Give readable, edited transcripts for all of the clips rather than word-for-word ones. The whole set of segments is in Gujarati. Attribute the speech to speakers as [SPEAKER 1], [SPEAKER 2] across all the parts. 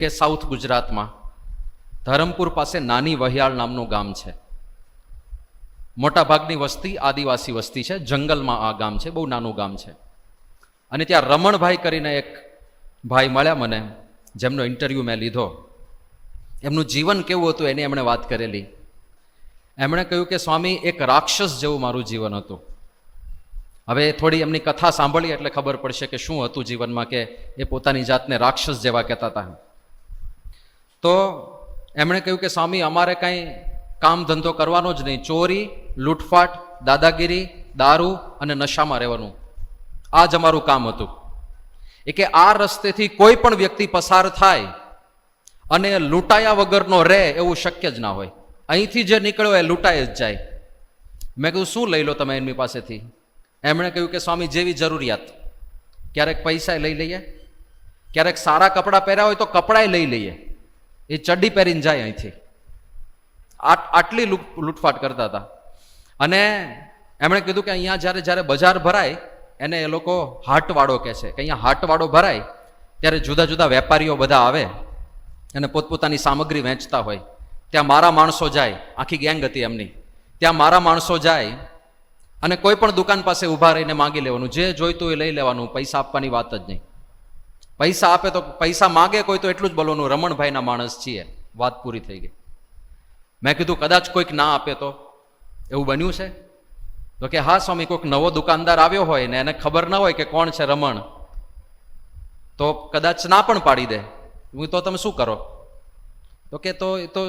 [SPEAKER 1] કે સાઉથ ગુજરાતમાં ધરમપુર પાસે નાની વહિયાળ નામનું ગામ છે. મોટા ભાગની વસ્તી આદિવાસી વસ્તી છે. જંગલમાં આ ગામ છે, બહુ નાનું ગામ છે. અને ત્યાં રમણભાઈ કરીને એક ભાઈ મળ્યા મને, જેમનો ઇન્ટરવ્યૂ મેં લીધો. એમનું જીવન કેવું હતું એની એમણે વાત કરેલી. એમણે કહ્યું કે સ્વામી, એક રાક્ષસ જેવું મારું જીવન હતું. હવે થોડી એમની કથા સાંભળીએ એટલે ખબર પડશે કે શું હતું જીવનમાં, કે એ પોતાની જાતને રાક્ષસ જેવા કહેતા હતા. તો એમણે કહ્યું કે સ્વામી, અમારે કાંઈ કામ ધંધો કરવાનો જ નહીં, ચોરી, લૂંટફાટ, દાદાગીરી, દારૂ અને નશામાં રહેવાનું, આ જ અમારું કામ હતું. એ કે આ રસ્તેથી કોઈ પણ વ્યક્તિ પસાર થાય અને લૂંટાયા વગરનો રહે એવું શક્ય જ ના હોય. અહીંથી જે નીકળ્યો એ લૂંટાઈ જ જાય. મેં કહ્યું શું લઈ લો તમે એમની પાસેથી? એમણે કહ્યું કે સ્વામી, જેવી જરૂરિયાત. ક્યારેક પૈસા લઈ લઈએ, ક્યારેક સારા કપડાં પહેર્યા હોય તો કપડાં લઈ લઈએ, એ ચડ્ડી પહેરીને જાય અહીંથી. આટલી લૂંટફાટ કરતા હતા. અને એમણે કીધું કે અહીંયા જ્યારે જ્યારે બજાર ભરાય એને એ લોકો હાટવાડો કહે છે, કે અહીંયા હાટવાડો ભરાય ત્યારે જુદા જુદા વેપારીઓ બધા આવે અને પોતપોતાની સામગ્રી વેચતા હોય. ત્યાં મારા માણસો જાય, આખી ગેંગ હતી એમની. ત્યાં મારા માણસો જાય અને કોઈ પણ દુકાન પાસે ઊભા રહીને માંગી લેવાનું, જે જોઈતું એ લઈ લેવાનું, પૈસા આપવાની વાત જ નહીં. પૈસા આપે તો પૈસા માગે કોઈ તો એટલું જ બોલવાનું, રમણભાઈના માણસ છીએ, વાત પૂરી થઈ ગઈ. મેં કીધું કદાચ કોઈક ના આપે તો? એવું બન્યું છે? તો કે હા સ્વામી, કોઈક નવો દુકાનદાર આવ્યો હોય ને એને ખબર ના હોય કે કોણ છે રમણ, તો કદાચ ના પણ પાડી દે. તો તમે શું કરો? તો કે તો એ તો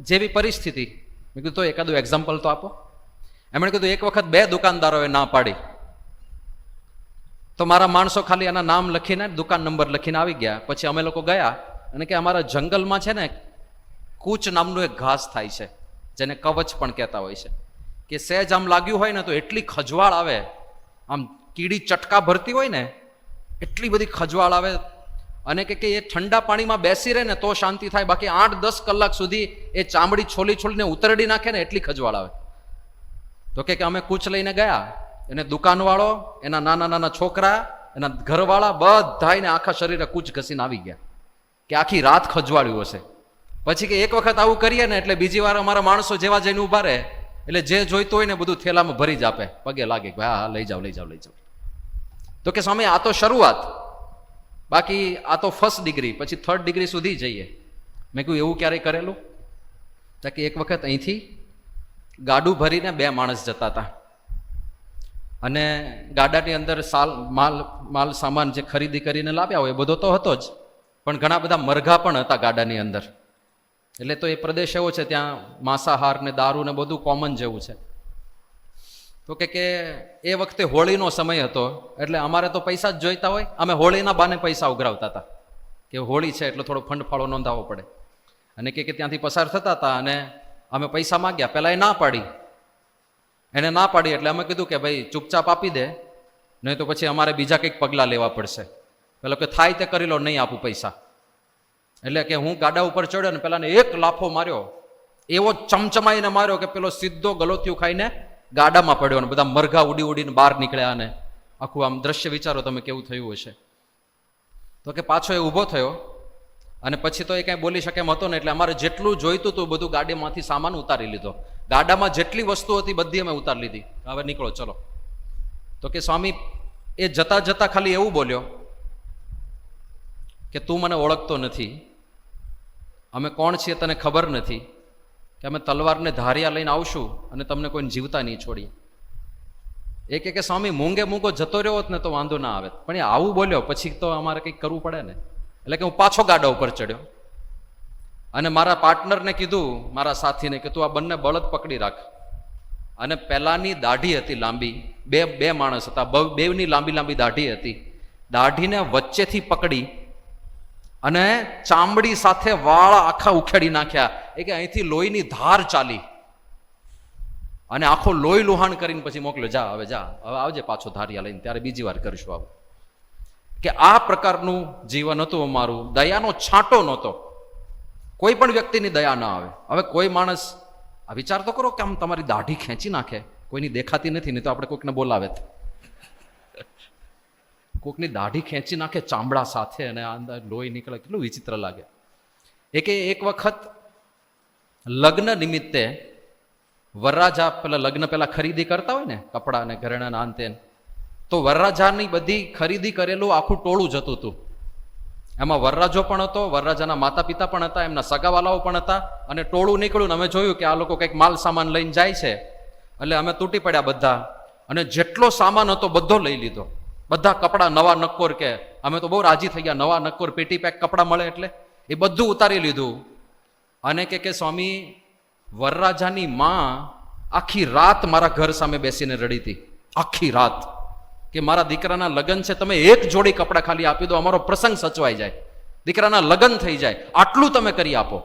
[SPEAKER 1] જેવી પરિસ્થિતિ. મેં કીધું તો એકાદું એક્ઝામ્પલ તો આપો. એમણે કીધું એક વખત 2 દુકાનદારોએ ના પાડી, તો મારા માણસો ખાલી એના નામ લખીને, દુકાન નંબર લખીને આવી ગયા. પછી અમે લોકો ગયા અને કે અમારા જંગલમાં છે ને કૂચ નામનું એક ઘાસ થાય છે, જેને કવચ પણ કહેતા હોય છે, કે સહેજ આમ લાગ્યું હોય ને તો એટલી ખજવાળ આવે, આમ કીડી ચટકા ભરતી હોય ને એટલી બધી ખજવાળ આવે. અને કે એ ઠંડા પાણીમાં બેસી રહે ને તો શાંતિ થાય, બાકી 8-10 કલાક સુધી એ ચામડી છોલીને ઉતરડી નાખે ને એટલી ખજવાળ આવે. તો કે અમે કૂચ લઈને ગયા, એને દુકાનવાળો, એના નાના નાના છોકરા, એના ઘરવાળા બધાને આખા શરીરે કૂચ ઘસીને આવી ગયા, કે આખી રાત ખજવાળ્યું હશે. પછી કે એક વખત આવું કરીએ ને એટલે બીજી વાર અમારા માણસો જેવા જઈને ઉભા રહે એટલે જે જોઈતું હોય ને બધું થેલામાં ભરી જ આપે, પગે લાગે કે હા લઈ જાઓ લઈ જાઓ લઈ જાઓ. તો કે સ્વામી, આ તો શરૂઆત, બાકી આ તો 1st ડિગ્રી, પછી 3rd ડિગ્રી સુધી જઈએ. મેં કહ્યું એવું ક્યારેય કરેલું? તો કે એક વખત અહીંથી ગાડું ભરીને 2 માણસ જતા હતા અને ગાડાની અંદર માલ સામાન જે ખરીદી કરીને લાવ્યા હોય એ બધો તો હતો જ, પણ ઘણા બધા મરઘા પણ હતા ગાડાની અંદર. એટલે તો એ પ્રદેશ એવો છે, ત્યાં માંસાહાર ને દારૂ ને બધું કોમન જેવું છે. તો કે એ વખતે હોળીનો સમય હતો, એટલે અમારે તો પૈસા જ જોઈતા હોય, અમે હોળીના બાને પૈસા ઉઘરાવતા હતા, કે હોળી છે એટલે થોડો ફંડ ફાળો નોંધાવવો પડે. અને કે ત્યાંથી પસાર થતા હતા અને અમે પૈસા માગ્યા. પહેલા એ ના પાડી, એને ના પાડી એટલે અમે કીધું કે ભાઈ ચૂપચાપ આપી દે, નહીં તો પછી અમારે બીજા કંઈક પગલાં લેવા પડશે. પેલો કે થાય તે કરી લો, નહીં આપું પૈસા. એટલે કે હું ગાડા ઉપર ચડ્યો ને પેલાને એક લાફો માર્યો, એવો ચમચમાઈને માર્યો કે પેલો સીધો ગલોતિયું ખાઈને ગાડામાં પડ્યો ને બધા મરઘા ઉડી ઉડીને બહાર નીકળ્યા. અને આખું આમ દ્રશ્ય વિચારો તમે કેવું થયું હશે. તો કે પાછો એ ઊભો થયો અને પછી તો એ કાંઈ બોલી શકે એમ હતો ને, એટલે અમારે જેટલું જોઈતું હતું બધું ગાડીમાંથી સામાન ઉતારી લીધો. ગાડામાં જેટલી વસ્તુ હતી બધી અમે ઉતારી લીધી. હવે નીકળો ચલો. તો કે સ્વામી, એ જતા જતા ખાલી એવું બોલ્યો કે તું મને ઓળખતો નથી, અમે કોણ છીએ તને ખબર નથી, કે અમે તલવારને ધારિયા લઈને આવશું અને તમને કોઈને જીવતા નહીં છોડીએ. એ કે સ્વામી, મૂંગે મૂંગો જતો રહ્યો હોત ને તો વાંધો ના આવે, પણ એ આવું બોલ્યો પછી તો અમારે કંઈક કરવું પડે ને. એટલે કે હું પાછો ગાડા ઉપર ચડ્યો અને મારા પાર્ટનરને કીધું, મારા સાથીને, કે તું આ બંને બળદ પકડી રાખ. અને પહેલાની દાઢી હતી લાંબી, બે માણસ હતા, બેવની લાંબી લાંબી દાઢી હતી. દાઢીને વચ્ચેથી પકડી અને ચામડી સાથે વાળ આખા ઉખેડી નાખ્યા. એ કે અહીંથી લોહીની ધાર ચાલી અને આખો લોહી લુહાણ કરીને પછી મોકલ્યો, જા હવે જા, હવે આવજે પાછો ધારિયા લઈને, ત્યારે બીજી વાર કરીશું આવું. કે આ પ્રકારનું જીવન હતું અમારું. દયાનો છાંટો નહોતો, કોઈ પણ વ્યક્તિની દયા ના આવે. હવે કોઈ માણસ આ વિચાર તો કરો કે આમ તમારી દાઢી ખેંચી નાખે, કોઈની દેખાતી નથી, નહીં તો આપણે કોઈકને બોલાવે. કોઈકની દાઢી ખેંચી નાખે ચામડા સાથે અને અંદર લોહી નીકળે, કેટલું વિચિત્ર લાગે. એક વખત લગ્ન નિમિત્તે વરરાજા પેલા લગ્ન પેલા ખરીદી કરતા હોય ને કપડાં ને ઘરેણાં આન તેન, તો વરરાજાની બધી ખરીદી કરેલું આખું ટોળું જતું હતું. એમાં વરરાજો પણ હતો, વરરાજાના માતા પિતા પણ હતા, એમના સગાવાલાઓ પણ હતા, અને ટોળું નીકળ્યું ને અમે જોયું કે આ લોકો કંઈક માલ સામાન લઈને જાય છે. એટલે અમે તૂટી પડ્યા બધા, અને જેટલો સામાન હતો બધો લઈ લીધો. બધા કપડાં નવા નક્કોર, કે અમે તો બહુ રાજી થઈ ગયા, નવા નક્કોર પેટી પેક કપડાં મળે એટલે એ બધું ઉતારી લીધું. અને કે સ્વામી, વરરાજાની માં આખી રાત મારા ઘર સામે બેસીને રડી હતી, આખી રાત, કે મારા દીકરાના લગ્ન છે, તમે એક જોડી કપડાં ખાલી આપી દો, અમારો પ્રસંગ સચવાઈ જાય, દીકરાના લગ્ન થઈ જાય, આટલું તમે કરી આપો.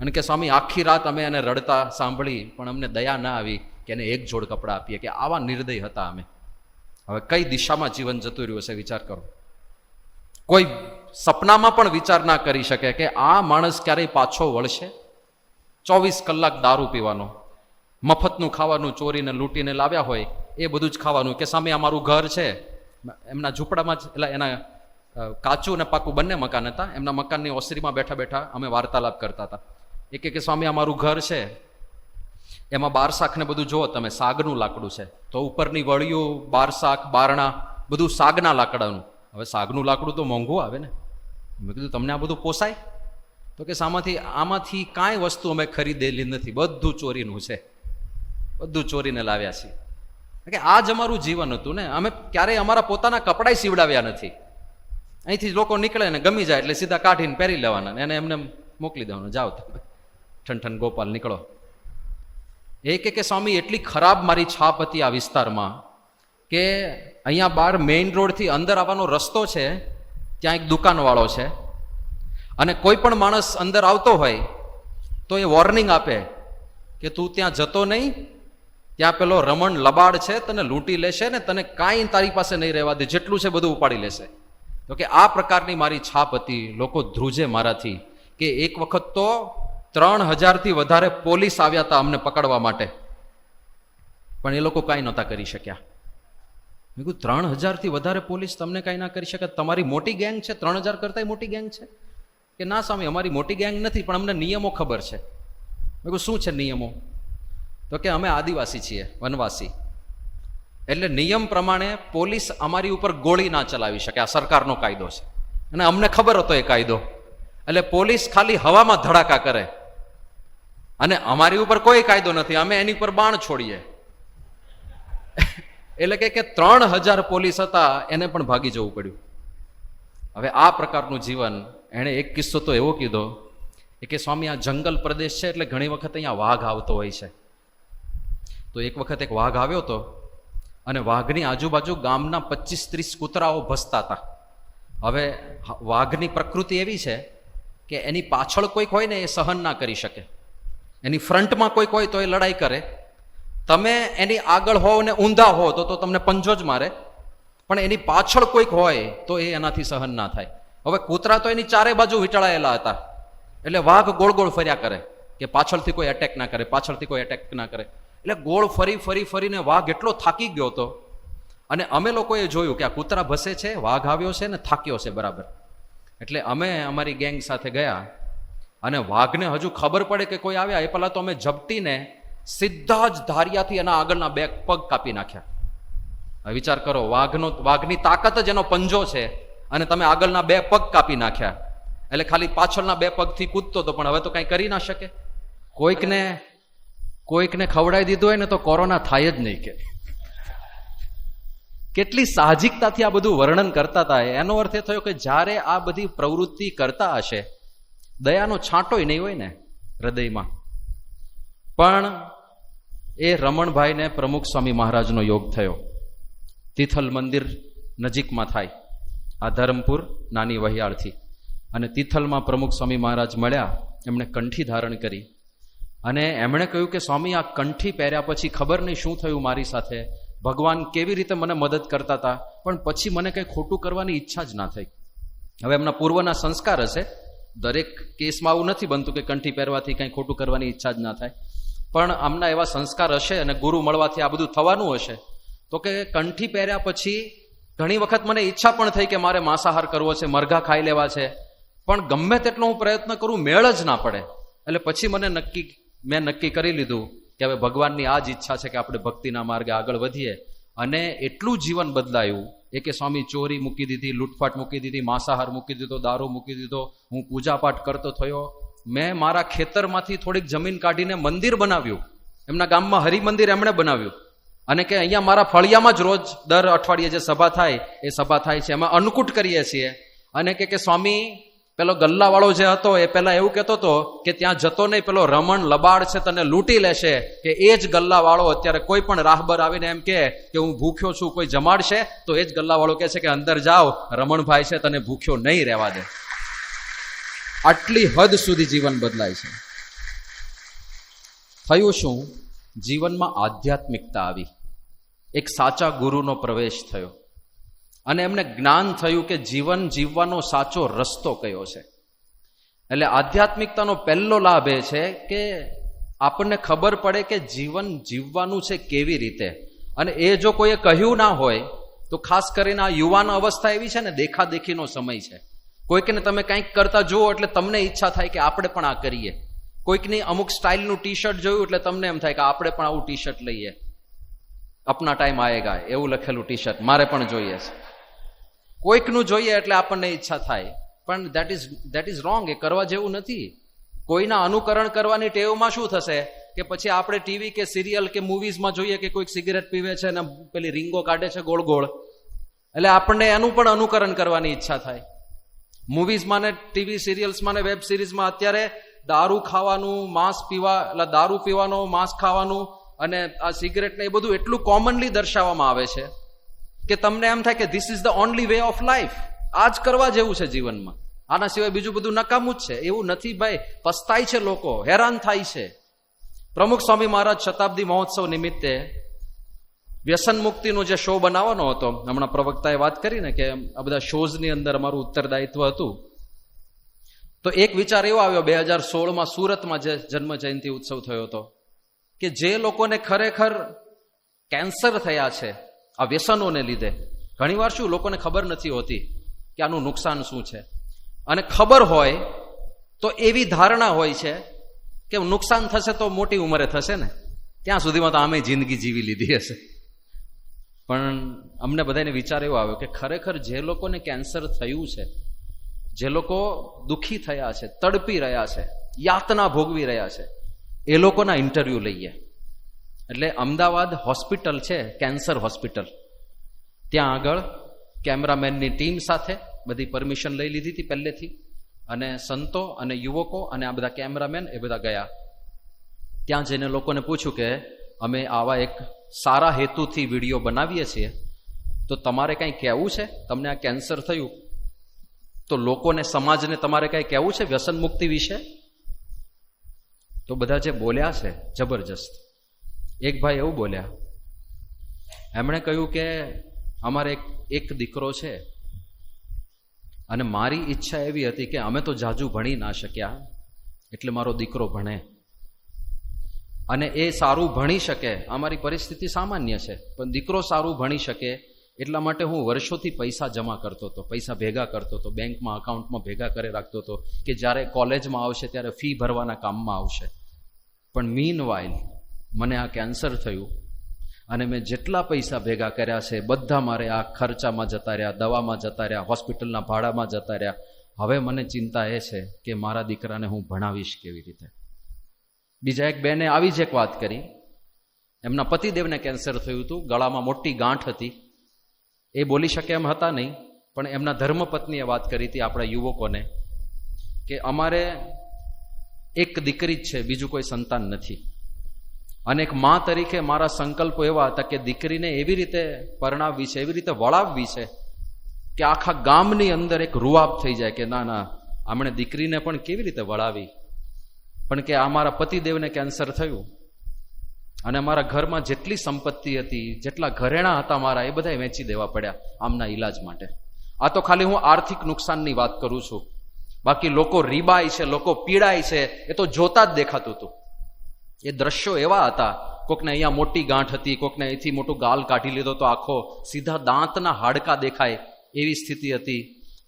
[SPEAKER 1] અને કે સ્વામી, આખી રાત અમે એને રડતા સાંભળી, પણ અમને દયા ના આવી કે એને એક જોડ કપડાં આપીએ, કે આવા નિર્દય હતા અમે. હવે કઈ દિશામાં જીવન જતું રહ્યું હશે વિચાર કરો. કોઈ સપનામાં પણ વિચાર ના કરી શકે કે આ માણસ ક્યારેય પાછો વળશે. 24 કલાક દારૂ પીવાનો, મફતનું ખાવાનું ચોરીને લૂંટીને લાવ્યા હોય એ બધું જ ખાવાનું. કે સામે અમારું ઘર છે, એમના ઝૂંપડામાં જ, એટલે એના કાચું અને પાકું બંને મકાન હતા, એમના મકાનની ઓસરીમાં બેઠા બેઠા અમે વાર્તાલાપ કરતા હતા. એ કે સ્વામી, અમારું ઘર છે, એમાં બારશાક ને બધું જુઓ તમે, સાગનું લાકડું છે, તો ઉપરની વળિયું, બારશાક, બારણા બધું સાગના લાકડાનું. હવે સાગનું લાકડું તો મોંઘું આવે ને. મેં કીધું તમને આ બધું પોસાય? તો કે આમાંથી કાંઈ વસ્તુ અમે ખરીદેલી નથી, બધું ચોરીનું છે, બધું ચોરીને લાવ્યા છીએ. કે આ જ અમારું જીવન હતું ને. અમે ક્યારેય અમારા પોતાના કપડાય સીવડાવ્યા નથી. અહીંથી લોકો નીકળે ને ગમી જાય એટલે સીધા કાઢીને પહેરી લેવાના, એને એમને મોકલી દેવાનું, જાઓ તમે ઠન ગોપાલ નીકળો. એ કે સ્વામી, એટલી ખરાબ મારી છાપ હતી આ વિસ્તારમાં કે અહીંયા બહાર મેઇન રોડથી અંદર આવવાનો રસ્તો છે, ત્યાં એક દુકાનવાળો છે, અને કોઈ પણ માણસ અંદર આવતો હોય તો એ વોર્નિંગ આપે કે તું ત્યાં જતો નહીં, ત્યાં પેલો રમણ લબાડ છે, તને લૂંટી લેશે ને તને કાંઈ તારી પાસે નહીં રહેવા દે, જેટલું છે બધું ઉપાડી લેશે. તો કે આ પ્રકારની મારી છાપ હતી. લોકો ધ્રુજે મારાથી. કે એક વખત તો 3000થી વધારે પોલીસ આવ્યા હતા અમને પકડવા માટે, પણ એ લોકો કાંઈ નહોતા કરી શક્યા. મેં કીધું 3000થી વધારે પોલીસ તમને કાંઈ ના કરી શકે? તમારી મોટી ગેંગ છે, 3000 કરતાંય મોટી ગેંગ છે? કે ના સ્વામી, અમારી મોટી ગેંગ નથી, પણ અમને નિયમો ખબર છે. મેં કીધું શું છે નિયમો? તો કે અમે આદિવાસી છીએ, વનવાસી, એટલે નિયમ પ્રમાણે પોલીસ અમારી ઉપર ગોળી ના ચલાવી શકે, આ સરકારનો કાયદો છે. અને અમને ખબર હતો એ કાયદો, એટલે પોલીસ ખાલી હવામાં ધડાકા કરે, અને અમારી ઉપર કોઈ કાયદો નથી, અમે એની ઉપર બાણ છોડીએ. એટલે કે 3000 પોલીસ હતા, એને પણ ભાગી જવું પડ્યું. હવે આ પ્રકારનું જીવન. એણે એક કિસ્સો તો એવો કીધો કે સ્વામી, આ જંગલ પ્રદેશ છે, એટલે ઘણી વખત અહીંયા વાઘ આવતો હોય છે. તો એક વખત એક વાઘ આવ્યો હતો, અને વાઘની આજુબાજુ ગામના 25-30 કૂતરાઓ ભસતા હતા. હવે વાઘની પ્રકૃતિ એવી છે કે એની પાછળ કોઈક હોય ને એ સહન ના કરી શકે, એની ફ્રન્ટમાં કોઈક હોય તો એ લડાઈ કરે. તમે એની આગળ હો ને ઊંધા હો તો તમને પંજો જ મારે, પણ એની પાછળ કોઈક હોય તો એ એનાથી સહન ના થાય. હવે કૂતરા તો એની ચારે બાજુ વીંટળાયેલા હતા, એટલે વાઘ ગોળ ગોળ ફર્યા કરે કે પાછળથી કોઈ એટેક ના કરે, પાછળથી કોઈ એટેક ના કરે. એટલે ગોળ ફરીને વાઘ એટલો થાકી ગયો હતો. અને અમે લોકોએ જોયું કે આ કૂતરા ભસે છે, વાઘ આવ્યો છે ને થાક્યો છે બરાબર. એટલે અમે અમારી ગેંગ સાથે ગયા, અને વાઘને હજુ ખબર પડે કે કોઈ આવ્યા એ પહેલા તો અમે ઝપટીને સીધા જ ધારિયાથી એના આગળના 2 પગ કાપી નાખ્યા. હવે વિચાર કરો, વાઘની તાકાત જ એનો પંજો છે, અને તમે આગળના 2 પગ કાપી નાખ્યા. એટલે ખાલી પાછળના 2 પગથી કૂદતો હતો, પણ હવે તો કંઈ કરી ના શકે. કોઈકને ખવડાવી દીધું હોય ને તો કોરોના થાય જ નહીં. કે કેટલી સાહજિકતાથી આ બધું વર્ણન કરતા હતા. એનો અર્થ એ થયો કે જ્યારે આ બધી પ્રવૃત્તિ કરતા હશે, દયાનો છાંટોય નહીં હોય ને હૃદયમાં. પણ એ રમણભાઈને પ્રમુખ સ્વામી મહારાજનો યોગ થયો. તિથલ મંદિર નજીકમાં થાય, આ ધરમપુર નાની વહિયાળથી. અને તિથલમાં પ્રમુખ સ્વામી મહારાજ મળ્યા. એમણે કંઠી ધારણ કરી, અને એમણે કહ્યું કે સ્વામી, આ કંઠી પહેર્યા પછી ખબર નહીં શું થયું મારી સાથે. ભગવાન કેવી રીતે મને મદદ કરતા હતા, પણ પછી મને કંઈ ખોટું કરવાની ઈચ્છા જ ના થઈ. હવે એમના પૂર્વના સંસ્કાર હશે, દરેક કેસમાં આવું નથી બનતું કે કંઠી પહેરવાથી કંઈ ખોટું કરવાની ઈચ્છા જ ના થાય, પણ આમના એવા સંસ્કાર હશે અને ગુરુ મળવાથી આ બધું થવાનું હશે. તો કે કંઠી પહેર્યા પછી ઘણી વખત મને ઈચ્છા પણ થઈ કે મારે માંસાહાર કરવો છે, મરઘા ખાઈ લેવા છે, પણ ગમે તેટલો હું પ્રયત્ન કરું મેળ જ ના પડે. એટલે પછી મેં નક્કી કરી લીધું કે હવે ભગવાનની આ જ ઈચ્છા છે કે આપણે ભક્તિના માર્ગે આગળ વધીએ. અને એટલું જીવન બદલાયું એ કે સ્વામી ચોરી મૂકી દીધી, લૂંટફાટ મૂકી દીધી, માંસાહાર મૂકી દીધો, દારૂ મૂકી દીધો, હું પૂજાપાઠ કરતો થયો. મેં મારા ખેતરમાંથી થોડીક જમીન કાઢીને મંદિર બનાવ્યું. એમના ગામમાં હરિમંદિર એમણે બનાવ્યું. અને કે અહીંયા મારા ફળિયામાં જ રોજ દર અઠવાડિયે જે સભા થાય એ સભા થાય છે, એમાં અન્નકૂટ કરીએ છીએ. અને કે સ્વામી પેલો ગલ્લાવાળો જે હતો એ પેલા એવું કહેતો હતો કે ત્યાં જતો નહીં, પેલો રમણ લબાડ છે તને લૂંટી લેશે. કે એ જ ગલ્લાવાળો અત્યારે કોઈ પણ રાહબર આવીને એમ કે હું ભૂખ્યો છું, કોઈ જમાડશે, તો એ જ ગલ્લાવાળો કહે છે કે અંદર જાઓ, રમણભાઈ છે તને ભૂખ્યો નહીં રહેવા દે. આટલી હદ સુધી જીવન બદલાય છે. થયું શું? જીવનમાં આધ્યાત્મિકતા આવી, એક સાચા ગુરુનો પ્રવેશ થયો અને એમને જ્ઞાન થયું કે જીવન જીવવાનો સાચો રસ્તો કયો છે. એટલે આધ્યાત્મિકતાનો પહેલો લાભ એ છે કે આપણને ખબર પડે કે જીવન જીવવાનું છે કેવી રીતે. અને એ જો કોઈએ કહ્યું ના હોય તો ખાસ કરીને આ યુવાન અવસ્થા એવી છે ને, દેખાદેખીનો સમય છે. કોઈકને તમે કંઈક કરતા જુઓ એટલે તમને ઈચ્છા થાય કે આપણે પણ આ કરીએ. કોઈકની અમુક સ્ટાઇલનું ટી શર્ટ જોયું એટલે તમને એમ થાય કે આપણે પણ આવું ટી શર્ટ લઈએ, અપના ટાઈમ આયેગા એવું લખેલું ટી શર્ટ મારે પણ જોઈએ છે. કોઈકનું જોઈએ એટલે આપણને ઈચ્છા થાય, પણ દેટ ઇઝ રોંગ. એ કરવા જેવું નથી. કોઈના અનુકરણ કરવાની ટેવમાં શું થશે કે પછી આપણે ટીવી કે સિરિયલ કે મૂવીઝમાં જોઈએ કે કોઈક સિગરેટ પીવે છે અને પેલી રીંગો કાઢે છે ગોળ ગોળ, એટલે આપણને એનું પણ અનુકરણ કરવાની ઈચ્છા થાય. મૂવીઝમાં ને ટીવી સિરિયલ્સમાં ને વેબ સિરીઝમાં અત્યારે દારૂ ખાવાનું, માંસ પીવા, એટલે દારૂ પીવાનો, માંસ ખાવાનું અને આ સિગરેટ ને એ બધું એટલું કોમનલી દર્શાવવામાં આવે છે કે તમને એમ થાય કે this is the only way of life. આ જ કરવા જેવું છે જીવનમાં, આના સિવાય બીજું બધું નકામું જ છે. એવું નથી ભાઈ, પસ્તાય છે લોકો, હેરાન થાય છે. પ્રમુખ સ્વામી મહારાજ શતાબ્દી મહોત્સવ નિમિત્તે વ્યસન મુક્તિનો જે શો બનાવવાનો હતો, હમણાં પ્રવક્તાએ વાત કરી ને કે આ બધા શોઝની અંદર અમારું ઉત્તરદાયિત્વ હતું, તો એક વિચાર એવો આવ્યો 2016માં સુરતમાં જે જન્મ જયંતિ ઉત્સવ થયો હતો કે જે લોકોને ખરેખર કેન્સર થયા છે આ વ્યસનોને લીધે, ઘણીવાર શું લોકોને ખબર નથી હોતી કે આનું નુકસાન શું છે, અને ખબર હોય તો એવી ધારણા હોય છે કે નુકસાન થશે તો મોટી ઉંમરે થશે ને, ત્યાં સુધીમાં તો આમે જિંદગી જીવી લીધી હશે. પણ અમને બધાને વિચાર એવો આવ્યો કે ખરેખર જે લોકોને કેન્સર થયું છે, જે લોકો દુઃખી થયા છે, તડપી રહ્યા છે, યાતના ભોગવી રહ્યા છે, એ લોકોના ઇન્ટરવ્યુ લઈએ. એટલે અમદાવાદ હોસ્પિટલ છે, કેન્સર હોસ્પિટલ, ત્યાં આગળ કેમેરામેનની ટીમ સાથે બધી પરમિશન લઈ લીધી હતી પહેલેથી, અને સંતો અને યુવકો અને આ બધા કેમેરામેન એ બધા ગયા. ત્યાં જઈને લોકોને પૂછ્યું કે અમે આવા એક સારા હેતુથી વિડીયો બનાવીએ છીએ, તો તમારે કંઈ કહેવું છે? તમને આ કેન્સર થયું તો લોકોને, સમાજને તમારે કંઈ કહેવું છે વ્યસન મુક્તિ વિશે? તો બધા જે બોલ્યા છે જબરજસ્ત. એક ભાઈ એવું બોલ્યા, એમણે કહ્યું કે અમારે એક દીકરો છે અને મારી ઈચ્છા એવી હતી કે અમે તો જાજુ ભણી ના શક્યા, એટલે મારો દીકરો ભણે અને એ સારું ભણી શકે. અમારી પરિસ્થિતિ સામાન્ય છે, પણ દીકરો સારું ભણી શકે એટલા માટે હું વર્ષોથી પૈસા જમા કરતો હતો, પૈસા ભેગા કરતો હતો, બેંકમાં અકાઉન્ટમાં ભેગા કરી રાખતો હતો કે જ્યારે કોલેજમાં આવશે ત્યારે ફી ભરવાના કામમાં આવશે. પણ મીન વાઇલ મને આ કેન્સર થયું અને મેં જેટલા પૈસા ભેગા કર્યા છે બધા મારે આ ખર્ચામાં જતા રહ્યા, દવામાં જતા રહ્યા, હોસ્પિટલના ભાડામાં જતા રહ્યા. હવે મને ચિંતા એ છે કે મારા દીકરાને હું ભણાવીશ કેવી રીતે. બીજા એક બેને આવી જ એક વાત કરી, એમના પતિદેવને કેન્સર થયું હતું, ગળામાં મોટી ગાંઠ હતી, એ બોલી શકે એમ હતા નહીં, પણ એમના ધર્મપત્નીએ વાત કરી હતી આપણા યુવકોને કે અમારે એક દીકરી જ છે, બીજું કોઈ સંતાન નથી, અને એક મા તરીકે મારા સંકલ્પો એવા હતા કે દીકરીને એવી રીતે પરણાવવી છે, એવી રીતે વળાવવી છે કે આખા ગામની અંદર એક રૂઆબ થઈ જાય કે ના ના આમણે દીકરીને પણ કેવી રીતે વળાવી. પણ કે અમારા પતિદેવને કેન્સર થયું અને અમારા ઘરમાં જેટલી સંપત્તિ હતી, જેટલા ઘરેણા હતા મારા, એ બધા વેચી દેવા પડ્યા આમના ઈલાજ માટે. આ તો ખાલી હું આર્થિક નુકસાનની વાત કરું છું, બાકી લોકો રીબાય છે, લોકો પીડાય છે, એ તો જોતા જ દેખાતું હતું. એ દ્રશ્યો એવા હતા, કોકને અહીંયા મોટી ગાંઠ હતી, કોકને અહીંથી મોટું ગાલ કાઢી લીધો તો આખો સીધા દાંતના હાડકા દેખાય એવી સ્થિતિ હતી.